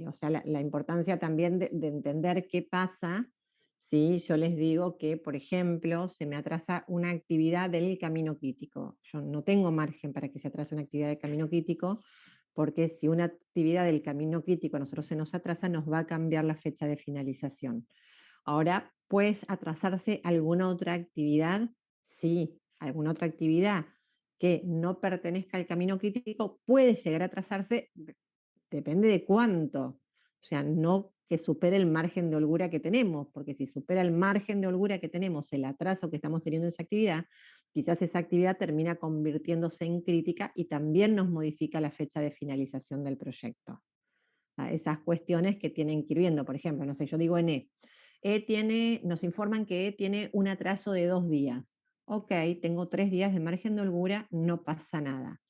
o sea, la importancia también de entender qué pasa si yo les digo que, por ejemplo, se me atrasa una actividad del camino crítico. Yo no tengo margen para que se atrase una actividad del camino crítico, porque si una actividad del camino crítico a nosotros se nos atrasa, nos va a cambiar la fecha de finalización. Ahora, ¿puede atrasarse alguna otra actividad? Sí, alguna otra actividad que no pertenezca al camino crítico puede llegar a atrasarse, depende de cuánto. O sea, no que supere el margen de holgura que tenemos, porque si supera el margen de holgura que tenemos, el atraso que estamos teniendo en esa actividad, quizás esa actividad termina convirtiéndose en crítica y también nos modifica la fecha de finalización del proyecto. Esas cuestiones que tienen que ir viendo, por ejemplo, no sé, yo digo en nos informan que tiene un atraso de 2 días. ok, tengo 3 días de margen de holgura, no pasa nada.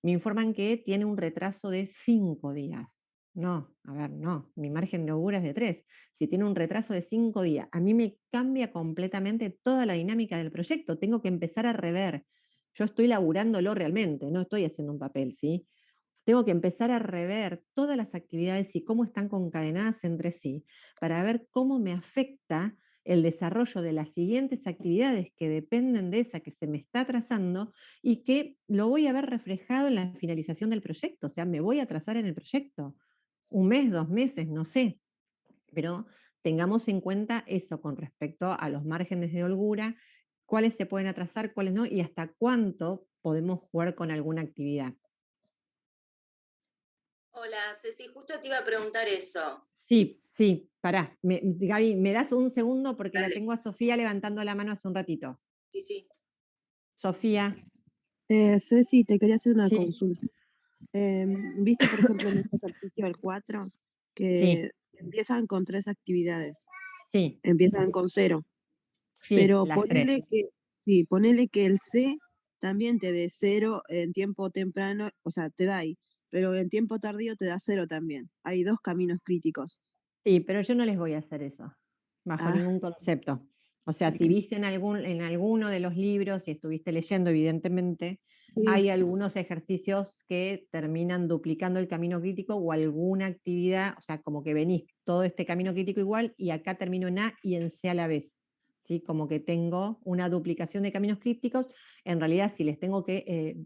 Me informan que tiene un retraso de 5 días. No, a ver, no, mi margen de holgura es de 3. Si tiene un retraso de 5 días, a mí me cambia completamente toda la dinámica del proyecto. Tengo que empezar a rever. Yo estoy laburándolo realmente, no estoy haciendo un papel, ¿sí? Tengo que empezar a rever todas las actividades y cómo están concadenadas entre sí para ver cómo me afecta el desarrollo de las siguientes actividades que dependen de esa que se me está trazando y que lo voy a ver reflejado en la finalización del proyecto. O sea, me voy a trazar en el proyecto. 1 mes, 2 meses, no sé. Pero tengamos en cuenta eso con respecto a los márgenes de holgura, cuáles se pueden atrasar, cuáles no, y hasta cuánto podemos jugar con alguna actividad.
Hola, Ceci, justo te iba a preguntar eso.
Sí, sí, pará. Gaby, ¿me das un segundo? Porque la
Dale.
tengo a Sofía levantando la mano hace un ratito.
Sí, sí.
Sofía,
Ceci, te quería hacer una
sí,
consulta. ¿Viste, por ejemplo, en este ejercicio el 4,
sí,
que empiezan con 3 actividades,
sí,
empiezan con 0,
sí,
pero
las 3.
sí, ponele que el C también te dé 0 en tiempo temprano, o sea, te da ahí, pero en tiempo tardío te da 0 también. Hay 2 caminos críticos.
Sí, pero yo no les voy a hacer eso, bajo
Ah,
ningún concepto. O sea, si
ok.
viste en alguno de los libros y estuviste leyendo, evidentemente,
Sí,
hay algunos ejercicios que terminan duplicando el camino crítico o alguna actividad, o sea, como que venís todo este camino crítico igual y acá termino en A y en C a la vez. ¿Sí? Como que tengo una duplicación de caminos críticos. En realidad, si les tengo que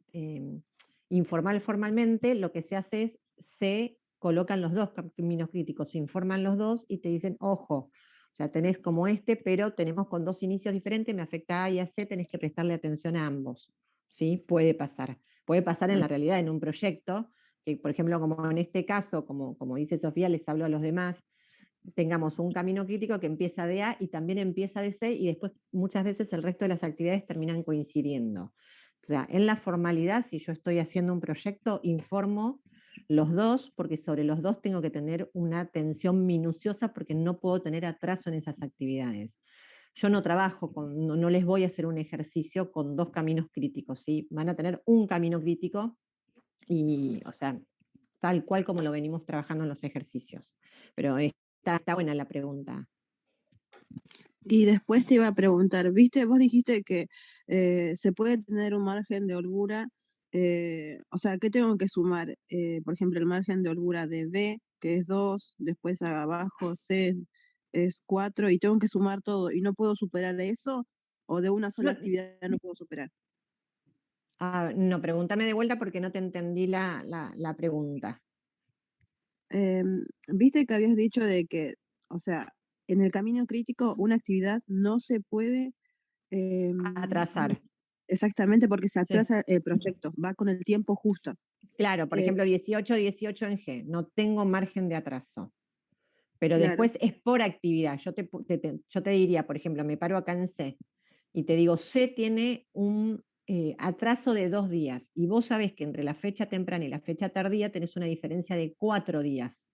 informar formalmente, lo que se hace es se colocan los 2 caminos críticos, se informan los 2 y te dicen, ojo, o sea, tenés como este, pero tenemos con 2 inicios diferentes, me afecta a A y a C, tenés que prestarle atención a ambos. ¿Sí? Puede pasar. Puede pasar en la realidad en un proyecto, que por ejemplo, como en este caso, como dice Sofía, les hablo a los demás, tengamos un camino crítico que empieza de A y también empieza de C y después muchas veces el resto de las actividades terminan coincidiendo. O sea, en la formalidad, si yo estoy haciendo un proyecto, informo los 2, porque sobre los 2 tengo que tener una atención minuciosa porque no puedo tener atraso en esas actividades. Yo no trabajo no les voy a hacer un ejercicio con 2 caminos críticos, ¿sí? Van a tener un camino crítico y, o sea, tal cual como lo venimos trabajando en los ejercicios. Pero está buena la pregunta.
y después te iba a preguntar, ¿viste? Vos dijiste que se puede tener un margen de holgura, o sea, ¿qué tengo que sumar? Por ejemplo, el margen de holgura de B, que es 2, después abajo C es 4, y tengo que sumar todo, ¿y no puedo superar eso? ¿O de una sola
No,
actividad no puedo superar?
no, pregúntame de vuelta porque no te entendí la pregunta.
¿Viste que habías dicho de que, o sea, en el camino crítico una actividad no se puede
Atrasar.
exactamente porque se
Sí.
atrasa el proyecto, va con el tiempo justo.
Claro, por
Eh,
ejemplo, 18 en G, no tengo margen de atraso. Pero
claro,
después es por actividad. Yo te diría, por ejemplo, me paro acá en C y te digo, C tiene un atraso de 2 días y vos sabés que entre la fecha temprana y la fecha tardía tenés una diferencia de 4 días.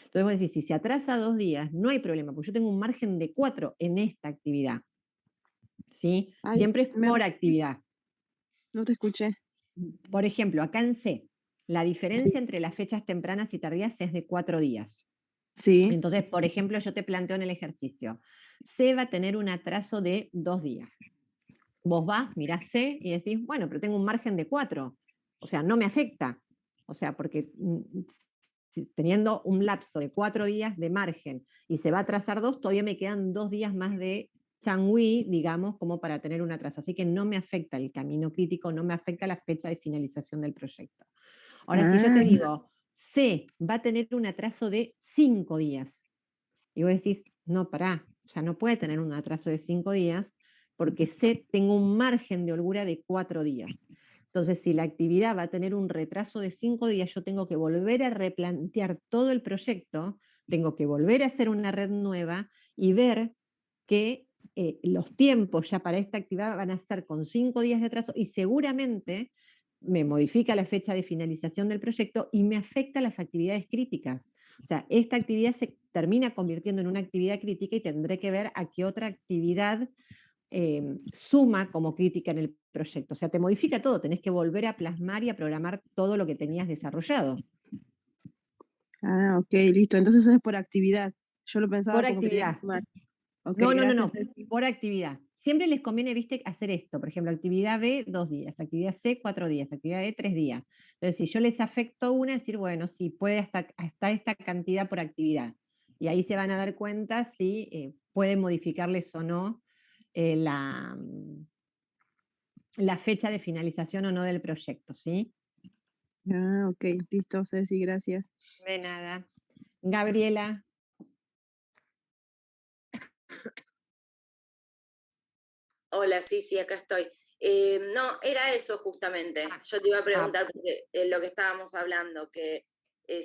Entonces vos decís, si se atrasa 2 días, no hay problema, porque yo tengo un margen de 4 en esta actividad. ¿Sí?
ay,
Siempre es
¿me
por
repetís?
actividad.
No te escuché.
Por ejemplo, acá en C, la diferencia entre las fechas tempranas y tardías es de 4 días.
Sí,
Entonces, por ejemplo, yo te planteo en el ejercicio, C va a tener un atraso de 2 días. Vos vas, mirás C y decís, bueno, pero tengo un margen de 4, o sea, no me afecta. O sea, porque teniendo un lapso de 4 días de margen y se va a atrasar 2, todavía me quedan 2 días más de changüí, digamos, como para tener un atraso. Así que no me afecta el camino crítico, no me afecta la fecha de finalización del proyecto. Ahora, si yo te digo, C va a tener un atraso de 5 días, y vos decís, no, pará, ya no puede tener un atraso de 5 días, porque C tengo un margen de holgura de 4 días. Entonces, si la actividad va a tener un retraso de 5 días, yo tengo que volver a replantear todo el proyecto, tengo que volver a hacer una red nueva y ver que los tiempos ya para esta actividad van a ser con 5 días de atraso y seguramente me modifica la fecha de finalización del proyecto y me afecta las actividades críticas. O sea, esta actividad se termina convirtiendo en una actividad crítica y tendré que ver a qué otra actividad suma como crítica en el proyecto. O sea, te modifica todo, tenés que volver a plasmar y a programar todo lo que tenías desarrollado.
Ah, ok, listo. Entonces es por actividad. Yo lo pensaba
Por
como que tenía que
actividad.
sumar. Ok,
No,
gracias. Ceci.
por actividad. Siempre les conviene, viste, hacer esto. Por ejemplo, actividad B, 2 días, actividad C, 4 días, actividad E, 3 días. Entonces, si yo les afecto una, decir, bueno, sí, puede hasta esta cantidad por actividad. Y ahí se van a dar cuenta si pueden modificarles o no la fecha de finalización o no del proyecto, ¿sí?
Ah, ok, listo, Ceci, gracias.
De nada. Gabriela.
Hola, sí, acá estoy. No, era eso justamente. Yo te iba a
Ah,
preguntar, porque lo que estábamos hablando, que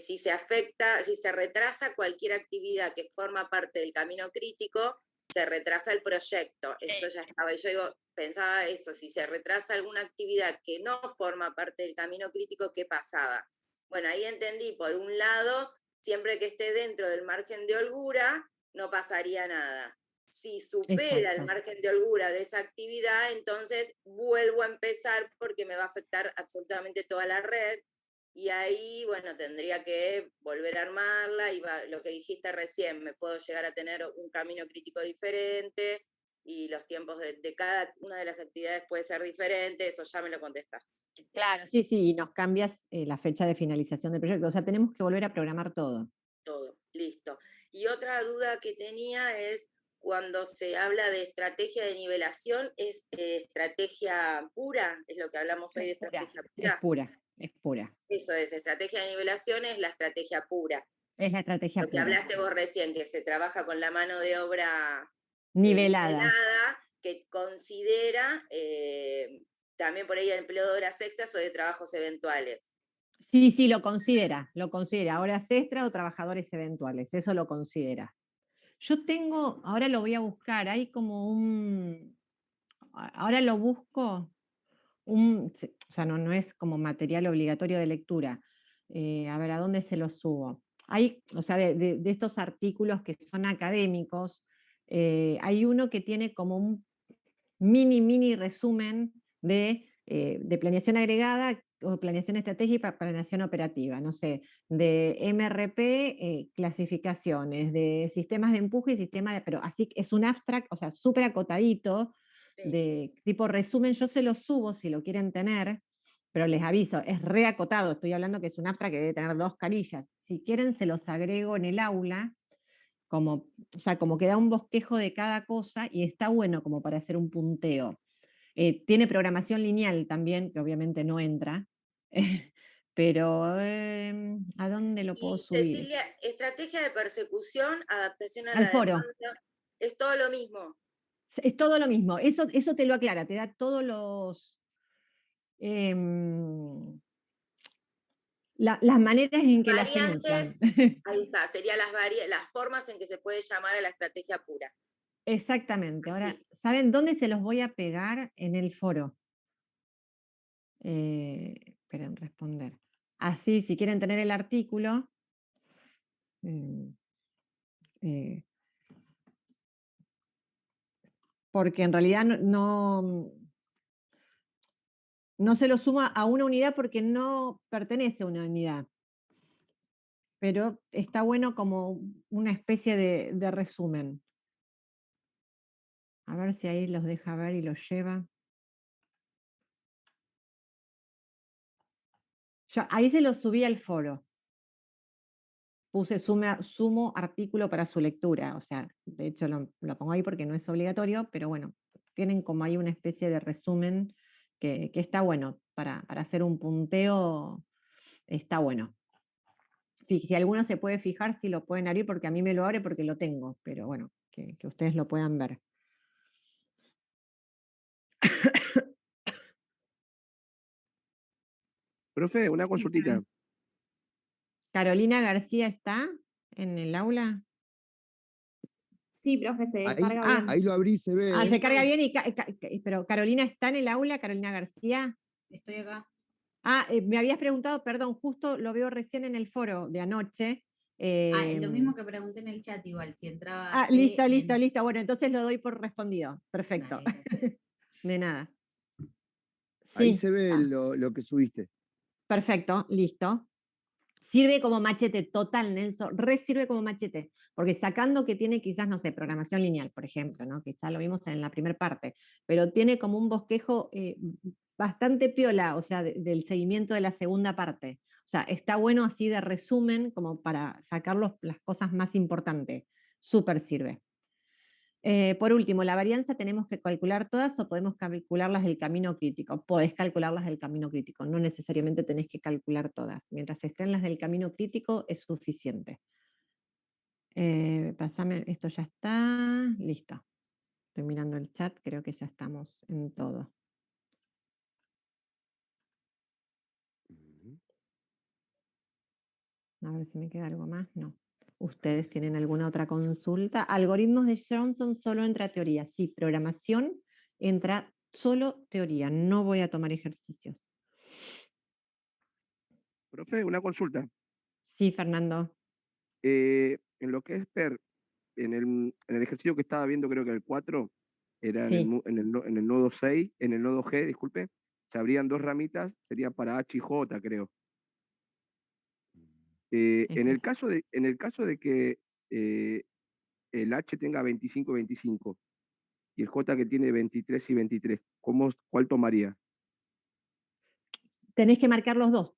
si se afecta, si se retrasa cualquier actividad que forma parte del camino crítico, se retrasa el proyecto. Esto ya estaba. Y yo pensaba eso, si se retrasa alguna actividad que no forma parte del camino crítico, ¿qué pasaba? Bueno, ahí entendí, por un lado, siempre que esté dentro del margen de holgura, no pasaría nada. Si supera el
exacto.
margen de holgura de esa actividad, entonces vuelvo a empezar porque me va a afectar absolutamente toda la red y ahí, bueno, tendría que volver a armarla y lo que dijiste recién, me puedo llegar a tener un camino crítico diferente y los tiempos de cada una de las actividades puede ser diferente, eso ya me lo contestaste.
Claro, sí, y nos cambias la fecha de finalización del proyecto. O sea, tenemos que volver a programar todo.
Todo, listo. Y otra duda que tenía es, cuando se habla de estrategia de nivelación, ¿es estrategia pura? ¿Es lo que hablamos hoy de estrategia pura?
Es pura.
Eso es, estrategia de nivelación es la estrategia pura.
Es la estrategia
Lo que
pura.
hablaste vos recién, que se trabaja con la mano de obra
Nivelada.
que considera también por ahí el empleo de horas extras o de trabajos eventuales.
Sí, lo considera. Horas extra o trabajadores eventuales, eso lo considera. Yo tengo, ahora lo voy a buscar, hay como ahora lo busco, o sea, no es como material obligatorio de lectura. A ver, ¿a dónde se lo subo? Hay, o sea, de estos artículos que son académicos, hay uno que tiene como un mini resumen de planeación agregada o planeación estratégica, planeación operativa, no sé, de MRP, clasificaciones, de sistemas de empuje y sistemas de, pero así es un abstract, o sea, súper acotadito,
Sí.
de tipo resumen, yo se lo subo si lo quieren tener, pero les aviso, es reacotado, estoy hablando que es un abstract que debe tener 2 carillas, si quieren se los agrego en el aula, como, o sea, como que da un bosquejo de cada cosa y está bueno como para hacer un punteo. Tiene programación lineal también, que obviamente no entra, pero ¿a dónde lo puedo
Y
subir?
Cecilia, estrategia de persecución, adaptación a
Al
la
foro.
demanda, es todo lo mismo.
Es todo lo mismo, eso te lo aclara, te da todos los... las maneras en que las enuncian.
Variantes, ahí está, serían las formas en que se puede llamar a la estrategia pura.
Exactamente. Ahora,
Así.
¿saben dónde se los voy a pegar? En el foro. Esperen, responder. Así, si quieren tener el artículo, porque en realidad no se lo suma a una unidad porque no pertenece a una unidad. Pero está bueno como una especie de resumen. A ver si ahí los deja ver y los lleva. Ahí se los subí al foro. Puse sumo artículo para su lectura. O sea, de hecho lo pongo ahí porque no es obligatorio, pero bueno, tienen como ahí una especie de resumen que está bueno para hacer un punteo. Está bueno. Si alguno se puede fijar, si lo pueden abrir, porque a mí me lo abre porque lo tengo, pero bueno, que ustedes lo puedan ver.
Profe, una consultita.
¿Carolina García está en el aula?
Sí, profe, se descarga bien.
Ahí lo abrí, se ve.
Se carga bien, pero ¿Carolina está en el aula? ¿Carolina García?
Estoy acá.
Me habías preguntado, perdón, justo lo veo recién en el foro de anoche,
Lo mismo que pregunté en el chat igual, si entraba...
Listo. Bueno, entonces lo doy por respondido. Perfecto.
Dale, gracias.
De nada.
Ahí
Sí,
se ve lo que subiste.
perfecto, listo. Sirve como machete total, Nelson, sirve como machete, porque sacando que tiene quizás, no sé, programación lineal, por ejemplo, ¿no? Quizás lo vimos en la primera parte, pero tiene como un bosquejo bastante piola, o sea, del seguimiento de la segunda parte. O sea, está bueno así de resumen, como para sacar las cosas más importantes. Súper sirve. Por último, la varianza tenemos que calcular todas o podemos calcularlas del camino crítico. Podés calcularlas del camino crítico, no necesariamente tenés que calcular todas. Mientras estén las del camino crítico es suficiente. Pásame, esto ya está, listo. Estoy mirando el chat, creo que ya estamos en todo. A ver si me queda algo más, no. ¿Ustedes tienen alguna otra consulta? Algoritmos de Johnson solo entra teoría. Sí, programación entra solo teoría. No voy a tomar ejercicios.
Profe, una consulta.
Sí, Fernando.
En lo que es en el ejercicio que estaba viendo, creo que el 4, era
Sí.
en el nodo 6, en el nodo G, disculpe, se abrían 2 ramitas, sería para H y J, creo. En el caso de que el H tenga 25 y 25 y el J que tiene 23 y 23, ¿cuál tomaría?
Tenés que marcar los dos.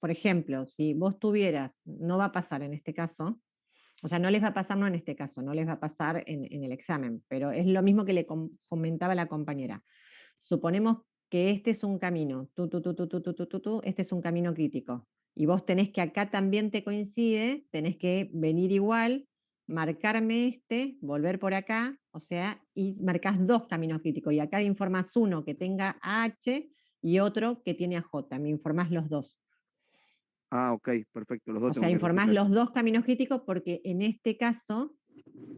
Por ejemplo, si vos tuvieras, no va a pasar en este caso, o sea, no les va a pasar, no en este caso, no les va a pasar en el examen, pero es lo mismo que le comentaba la compañera. Suponemos que este es un camino, este es un camino crítico, y vos tenés que acá también te coincide, tenés que venir igual, marcarme este, volver por acá, o sea, y marcás 2 caminos críticos, y acá informás uno que tenga H y otro que tiene a J, me informás los dos.
Ah, ok, perfecto, los dos
O
tengo
sea,
que
informás
registrar.
los 2 caminos críticos porque en este caso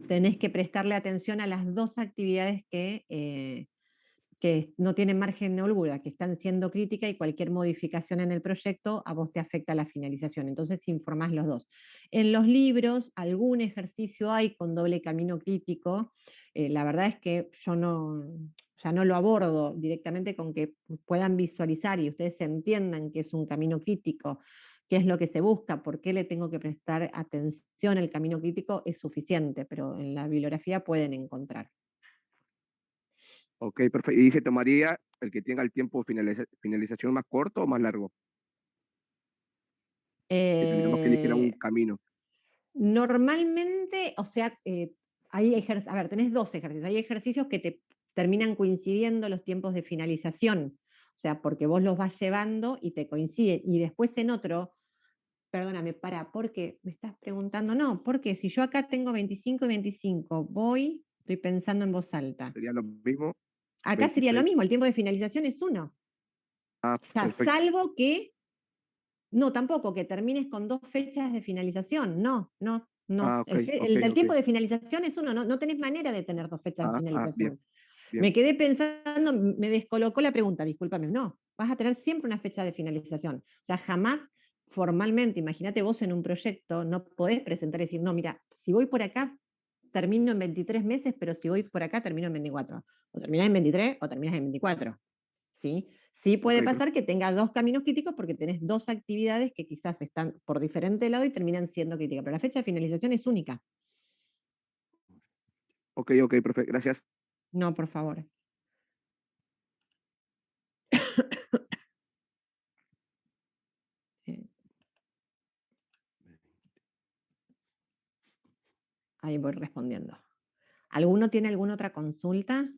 tenés que prestarle atención a las 2 actividades que no tienen margen de holgura, que están siendo críticas y cualquier modificación en el proyecto a vos te afecta la finalización. Entonces informás los dos. En los libros algún ejercicio hay con doble camino crítico. La verdad es que yo no lo abordo directamente con que puedan visualizar y ustedes entiendan que es un camino crítico, qué es lo que se busca, por qué le tengo que prestar atención al camino crítico, es suficiente, pero en la bibliografía pueden encontrar.
Ok, perfecto. ¿Y se tomaría el que tenga el tiempo de finalización más corto o más largo? Que tendríamos que elegir un camino.
Normalmente, o sea, a ver, tenés 2 ejercicios. Hay ejercicios que te terminan coincidiendo los tiempos de finalización, o sea, porque vos los vas llevando y te coinciden. Y después en otro, perdóname, ¿por qué? Me estás preguntando, no, porque si yo acá tengo 25 y 25, estoy pensando en voz alta.
¿Sería lo mismo?
Acá sería lo
26.
mismo, el tiempo de finalización es 1.
Ah,
O sea,
perfecto.
salvo que, no, tampoco, que termines con 2 fechas de finalización. No.
Ah, ok,
El
ok.
tiempo de finalización es 1, no tenés manera de tener 2 fechas de
Bien,
finalización.
bien.
Me quedé pensando, me descolocó la pregunta, discúlpame. No, vas a tener siempre una fecha de finalización. O sea, jamás formalmente, imagínate vos en un proyecto, no podés presentar y decir, no, mira, si voy por acá, termino en 23 meses, pero si voy por acá, termino en 24. O terminás en 23 o terminás en 24. ¿Sí? Sí puede
Ok,
pasar que tenga 2 caminos críticos porque tenés 2 actividades que quizás están por diferente lado y terminan siendo críticas, pero la fecha de finalización es única.
ok, profe, gracias.
No, por favor. Ahí voy respondiendo. ¿Alguno tiene alguna otra consulta?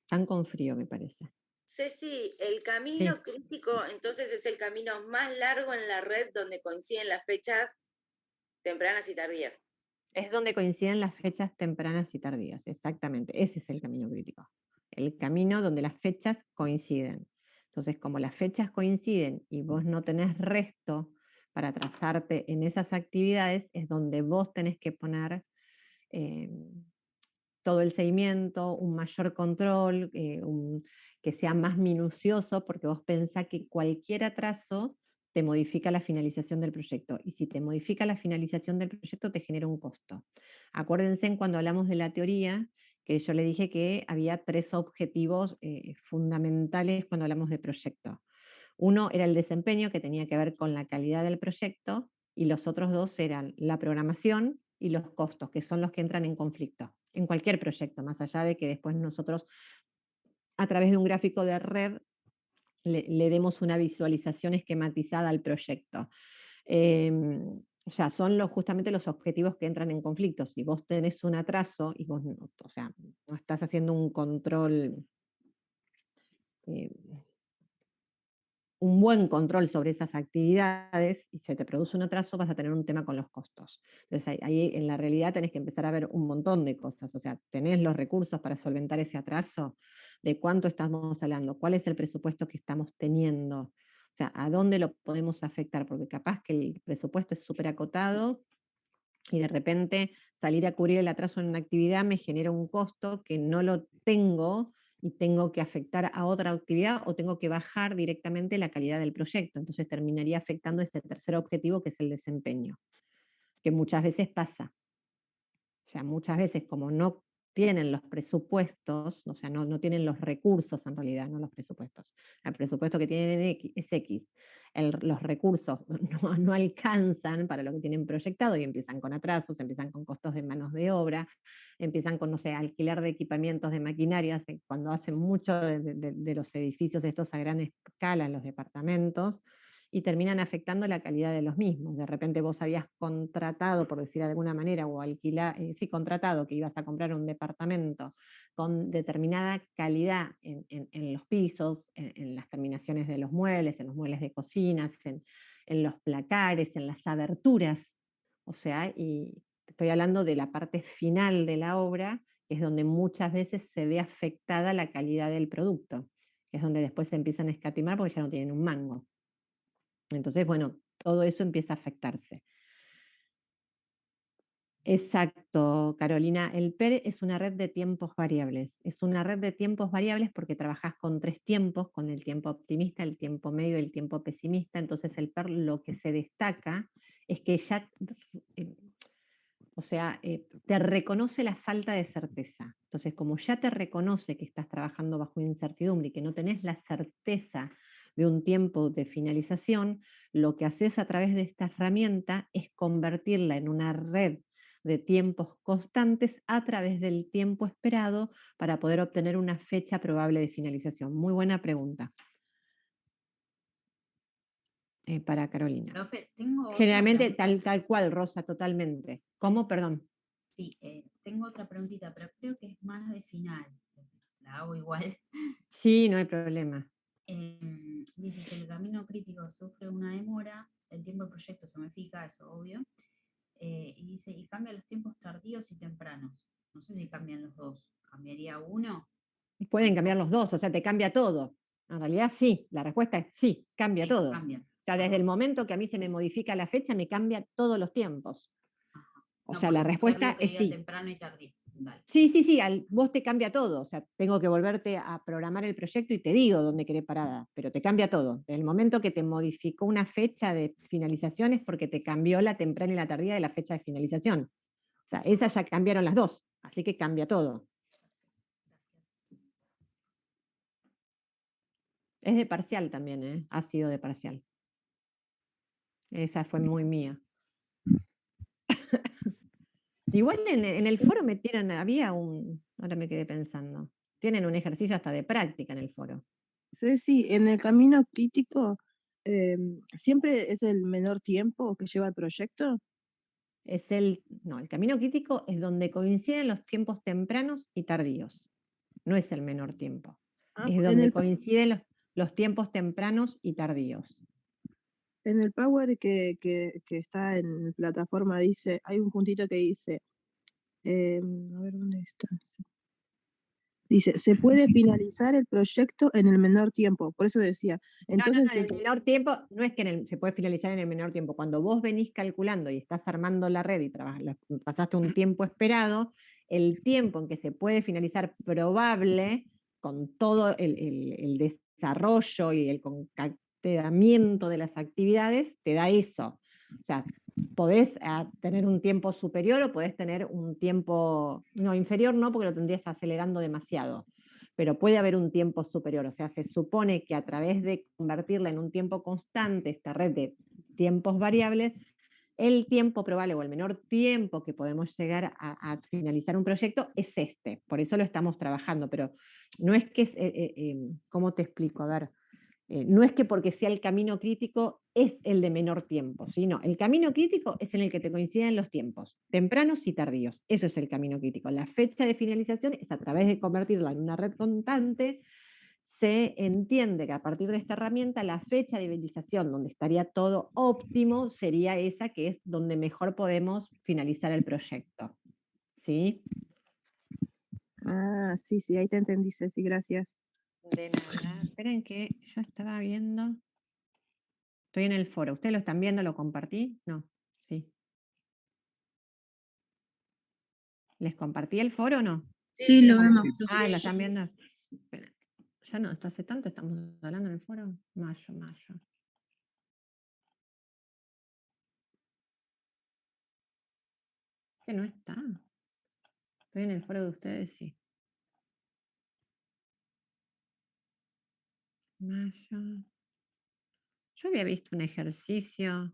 Están con frío, me parece.
Ceci, el camino crítico entonces es el camino más largo en la red donde coinciden las fechas tempranas y tardías.
Es donde coinciden las fechas tempranas y tardías, exactamente. Ese es el camino crítico. El camino donde las fechas coinciden. Entonces, como las fechas coinciden y vos no tenés resto para trazarte en esas actividades, es donde vos tenés que poner todo el seguimiento, un mayor control, que sea más minucioso, porque vos pensás que cualquier atraso te modifica la finalización del proyecto, y si te modifica la finalización del proyecto te genera un costo. Acuérdense cuando hablamos de la teoría, que yo le dije que había 3 objetivos fundamentales cuando hablamos de proyecto. Uno era el desempeño, que tenía que ver con la calidad del proyecto, y los otros 2 eran la programación y los costos, que son los que entran en conflicto, en cualquier proyecto, más allá de que después nosotros, a través de un gráfico de red, le demos una visualización esquematizada al proyecto. O sea, son justamente los objetivos que entran en conflicto. Si vos tenés un atraso y vos o sea, no estás haciendo un control, un buen control sobre esas actividades y se te produce un atraso, vas a tener un tema con los costos. Entonces ahí en la realidad tenés que empezar a ver un montón de cosas. O sea, tenés los recursos para solventar ese atraso, de cuánto estamos hablando, cuál es el presupuesto que estamos teniendo. O sea, ¿a dónde lo podemos afectar? Porque capaz que el presupuesto es súper acotado y de repente salir a cubrir el atraso en una actividad me genera un costo que no lo tengo y tengo que afectar a otra actividad o tengo que bajar directamente la calidad del proyecto. Entonces terminaría afectando ese tercer objetivo, que es el desempeño, que muchas veces pasa. O sea, muchas veces como no tienen los presupuestos, o sea, no tienen los recursos en realidad, no los presupuestos. El presupuesto que tienen es X. Los recursos no alcanzan para lo que tienen proyectado y empiezan con atrasos, empiezan con costos de manos de obra, empiezan con, no sé, alquiler de equipamientos, de maquinarias, cuando hacen mucho de los edificios estos a gran escala en los departamentos, y terminan afectando la calidad de los mismos. De repente vos habías contratado, por decir de alguna manera, o contratado que ibas a comprar un departamento con determinada calidad en los pisos, en las terminaciones de los muebles, en los muebles de cocinas, en los placares, en las aberturas. O sea, y estoy hablando de la parte final de la obra, que es donde muchas veces se ve afectada la calidad del producto, que es donde después se empiezan a escatimar porque ya no tienen un mango. Entonces, bueno, todo eso empieza a afectarse. Exacto, Carolina. El PER es una red de tiempos variables. Es una red de tiempos variables porque trabajás con 3 tiempos, con el tiempo optimista, el tiempo medio y el tiempo pesimista. Entonces el PER lo que se destaca es que ya, te reconoce la falta de certeza. Entonces, como ya te reconoce que estás trabajando bajo incertidumbre y que no tenés la certeza de un tiempo de finalización, lo que haces a través de esta herramienta es convertirla en una red de tiempos constantes a través del tiempo esperado para poder obtener una fecha probable de finalización. Muy buena pregunta. Para Carolina.
Profe, tengo otra
Generalmente
pregunta.
tal cual, Rosa, totalmente. ¿Cómo? Perdón.
Sí, tengo otra preguntita, pero creo que es más de final. La hago igual.
Sí, no hay problema.
Dice que el camino crítico sufre una demora, el tiempo del proyecto se modifica, eso obvio, y dice, y cambia los tiempos tardíos y tempranos. No sé si cambian los dos, ¿cambiaría uno?
Pueden cambiar los dos, o sea, te cambia todo. En realidad sí, la respuesta es sí, cambia
Sí,
todo.
cambian.
O sea, desde el momento que a mí se me modifica la fecha, me cambia todos los tiempos. O
No,
sea,
porque
la
puede ser
respuesta
algo que
es
diga
sí.
temprano y tardío. Dale.
Sí, vos te cambia todo. O sea, tengo que volverte a programar el proyecto y te digo dónde querés parada, pero te cambia todo. Desde el momento que te modificó una fecha de finalización es porque te cambió la temprana y la tardía de la fecha de finalización. O sea, esas ya cambiaron las dos, así que cambia todo. Es de parcial también, ¿eh? Ha sido de parcial. Esa fue muy mía. Igual en el foro metieron, ahora me quedé pensando, tienen un ejercicio hasta de práctica en el foro.
Sí, en el camino crítico, ¿siempre es el menor tiempo que lleva el proyecto?
El camino crítico es donde coinciden los tiempos tempranos y tardíos. No es el menor tiempo.
Ah,
Es donde coinciden los tiempos tempranos y tardíos.
En el Power que está en plataforma dice, hay un puntito que dice, a ver dónde está. Dice, se puede finalizar el proyecto en el menor tiempo. Por eso decía. Entonces,
en el menor tiempo, no es que se puede finalizar en el menor tiempo. Cuando vos venís calculando y estás armando la red y pasaste un tiempo esperado, el tiempo en que se puede finalizar probable, con todo el desarrollo y el concatenamiento de las actividades, te da eso. O sea, podés tener un tiempo superior o podés tener un tiempo, no, inferior no, porque lo tendrías acelerando demasiado, pero puede haber un tiempo superior. O sea, se supone que a través de convertirla en un tiempo constante, esta red de tiempos variables, el tiempo probable o el menor tiempo que podemos llegar a finalizar un proyecto es este. Por eso lo estamos trabajando, pero no es que, ¿cómo te explico? A ver, no es que porque sea el camino crítico es el de menor tiempo, sino el camino crítico es en el que te coinciden los tiempos, tempranos y tardíos. Eso es el camino crítico. La fecha de finalización es a través de convertirla en una red constante. Se entiende que a partir de esta herramienta la fecha de finalización donde estaría todo óptimo sería esa que es donde mejor podemos finalizar el proyecto. ¿Sí?
Ah, sí, sí, ahí te entendí, Ceci, gracias.
De nada. Esperen que yo estaba viendo. Estoy en el foro. ¿Ustedes lo están viendo? ¿Lo compartí? No. Sí. ¿Les compartí el foro o no?
Sí, lo vemos.
Ah, ¿lo están viendo? Esperen. Ya no, hasta hace tanto estamos hablando en el foro. Mayo. Que no está. Estoy en el foro de ustedes, sí. Mayo. Yo había visto un ejercicio.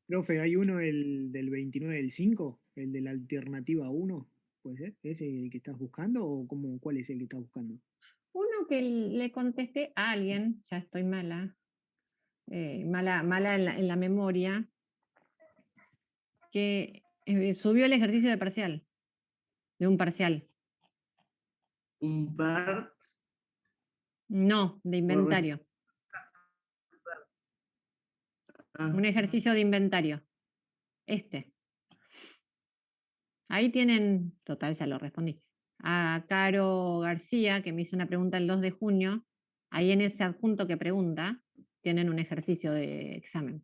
Profe, hay uno el del 29 del 5, el de la alternativa 1, ¿puede ser? ¿Ese el que estás buscando o cuál es el que estás buscando?
Uno que le contesté a alguien, ya estoy mala, mala en la memoria, que subió el ejercicio de parcial, de un parcial.
Un par.
No, de inventario. Un ejercicio de inventario. Ahí tienen, total, ya lo respondí. A Caro García, que me hizo una pregunta el 2 de junio, ahí en ese adjunto que pregunta, tienen un ejercicio de examen.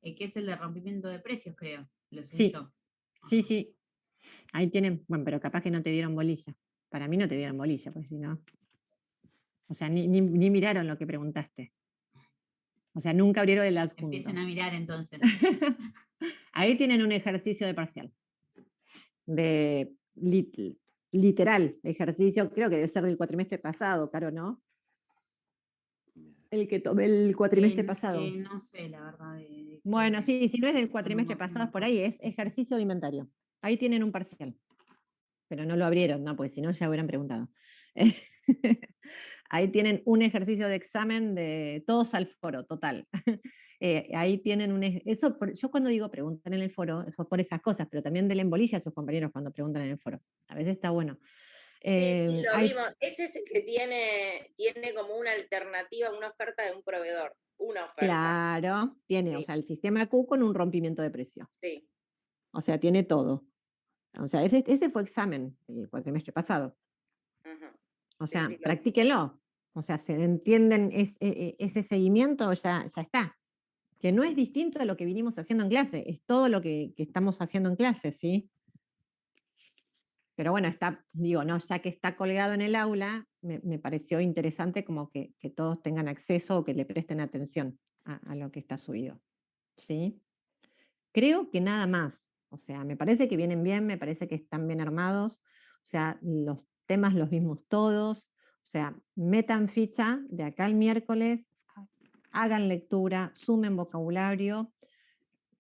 Que es el de rompimiento de precios, creo. Lo subí
Sí,
yo.
sí. Ahí tienen, bueno, pero capaz que no te dieron bolilla. Para mí no te dieron bolilla, porque si no. O sea, ni miraron lo que preguntaste. O sea, nunca abrieron el adjunto.
Empiecen a mirar entonces.
Ahí tienen un ejercicio de parcial. De literal, ejercicio, creo que debe ser del cuatrimestre pasado, Caro, ¿no? El que tomé el cuatrimestre pasado.
No sé, la verdad.
Bueno, sí, si no es del cuatrimestre
no,
pasado, es por ahí, es ejercicio de inventario. Ahí tienen un parcial. Pero no lo abrieron, ¿no? Porque si no ya hubieran preguntado. Ahí tienen un ejercicio de examen de todos al foro, total. Ahí tienen yo cuando digo preguntan en el foro, eso es por esas cosas, pero también denle bolilla a sus compañeros cuando preguntan en el foro. A veces está bueno.
Sí, lo vimos. Ese es el que tiene como una alternativa, una oferta de un proveedor. Una oferta.
Claro, tiene, o sea, el sistema Q con un rompimiento de precio.
Sí.
O sea, tiene todo. O sea, ese fue examen el cuatrimestre pasado. O sea,
Sí,
practíquenlo. O sea, se entienden ese seguimiento, ya está. Que no es distinto a lo que vinimos haciendo en clase, es todo lo que estamos haciendo en clase, ¿sí? Pero bueno, ya que está colgado en el aula, me pareció interesante como que todos tengan acceso o que le presten atención a lo que está subido, ¿sí? Creo que nada más. O sea, me parece que vienen bien, me parece que están bien armados. O sea, los temas los vimos todos. O sea, metan ficha de acá al miércoles, hagan lectura, sumen vocabulario.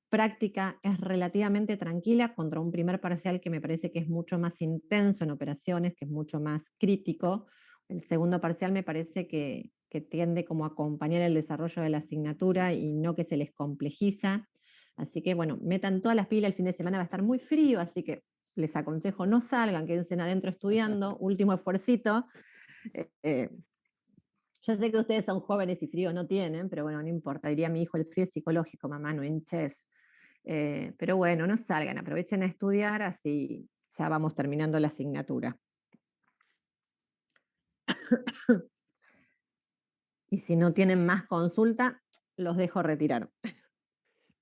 Práctica es relativamente tranquila contra un primer parcial que me parece que es mucho más intenso en operaciones, que es mucho más crítico. El segundo parcial me parece que tiende como a acompañar el desarrollo de la asignatura y no que se les complejiza. Así que bueno, metan todas las pilas, el fin de semana va a estar muy frío, así que les aconsejo no salgan, quédense adentro estudiando, último esfuercito. Yo sé que ustedes son jóvenes y frío no tienen, pero bueno, no importa, diría mi hijo, el frío es psicológico, mamá, no hinches. Pero bueno, no salgan, aprovechen a estudiar, así ya vamos terminando la asignatura. Y si no tienen más consulta, los dejo retirar.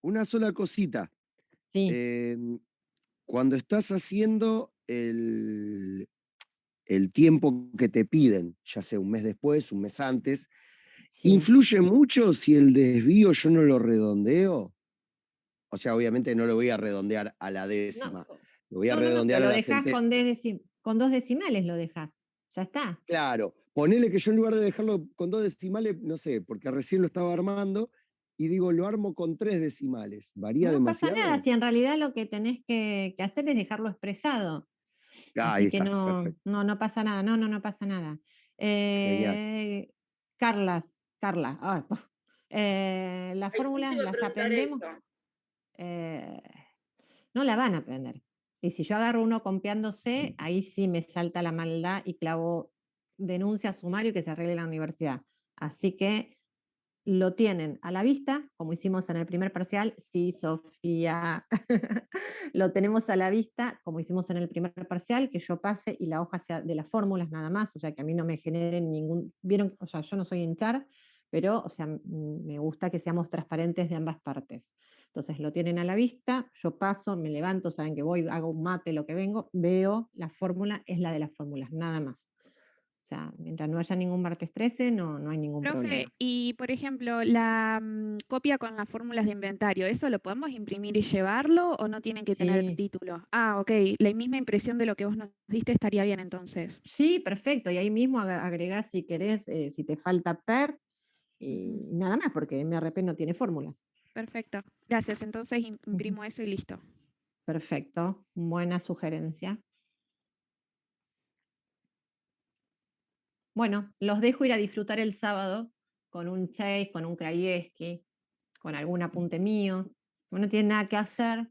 Una sola cosita.
Sí.
Cuando estás haciendo el tiempo que te piden, ya sea un mes después, un mes antes,
Sí.
¿influye mucho si el desvío yo no lo redondeo? O sea, obviamente no lo voy a redondear a la décima. Lo voy a redondear
lo
a la
dejás
centésima.
con 2 decimales, lo dejás. Ya está.
Claro, ponele que yo en lugar de dejarlo con 2 decimales, no sé, porque recién lo estaba armando, y digo, lo armo con 3 decimales. ¿Varía
No pasa
demasiado?
nada, si en realidad lo que tenés que hacer es dejarlo expresado.
Ahí
Así que
está, perfecto.
no pasa nada, no pasa nada.
Genial.
Carla, las
Ay, justo
fórmulas
iba a
las
preguntar
aprendemos,
eso.
no la van a aprender. Y si yo agarro uno copiándose, ahí sí me salta la maldad y clavo denuncia, sumario y que se arregle la universidad. Así que lo tienen a la vista, como hicimos en el primer parcial. Sí, Sofía, lo tenemos a la vista, como hicimos en el primer parcial, que yo pase y la hoja sea de las fórmulas nada más, o sea, que a mí no me generen ningún, vieron, o sea, yo no soy hinchar, pero, o sea, me gusta que seamos transparentes de ambas partes. Entonces lo tienen a la vista, yo paso, me levanto, saben que voy, hago un mate, lo que vengo, veo la fórmula, es la de las fórmulas, nada más. O sea, mientras no haya ningún martes 13, no hay ningún
Profe,
problema.
y por ejemplo, la copia con las fórmulas de inventario, ¿eso lo podemos imprimir y llevarlo o no tienen que tener
Sí.
título? Ah, ok, la misma impresión de lo que vos nos diste estaría bien entonces.
Sí, perfecto. Y ahí mismo agregás si querés, si te falta PERT y nada más, porque MRP no tiene fórmulas.
Perfecto. Gracias. Entonces imprimo eso y listo.
Perfecto. Buena sugerencia. Bueno, los dejo ir a disfrutar el sábado con un Chase, con un Krajewski, con algún apunte mío. No tienen nada que hacer.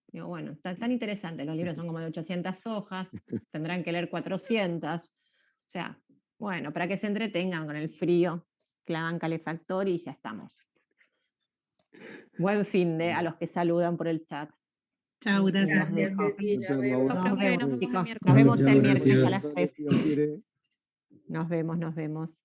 Digo, bueno, tan interesantes. Los libros son como de 800 hojas, tendrán que leer 400. O sea, bueno, para que se entretengan con el frío, clavan calefactor y ya estamos. Buen fin de a los que saludan por el chat.
Chao, gracias.
Los dejo. Nos vemos,
Nos vemos
chicos.
el miércoles.
Nos vemos el
Chao,
miércoles a
gracias.
las 3. Nos vemos.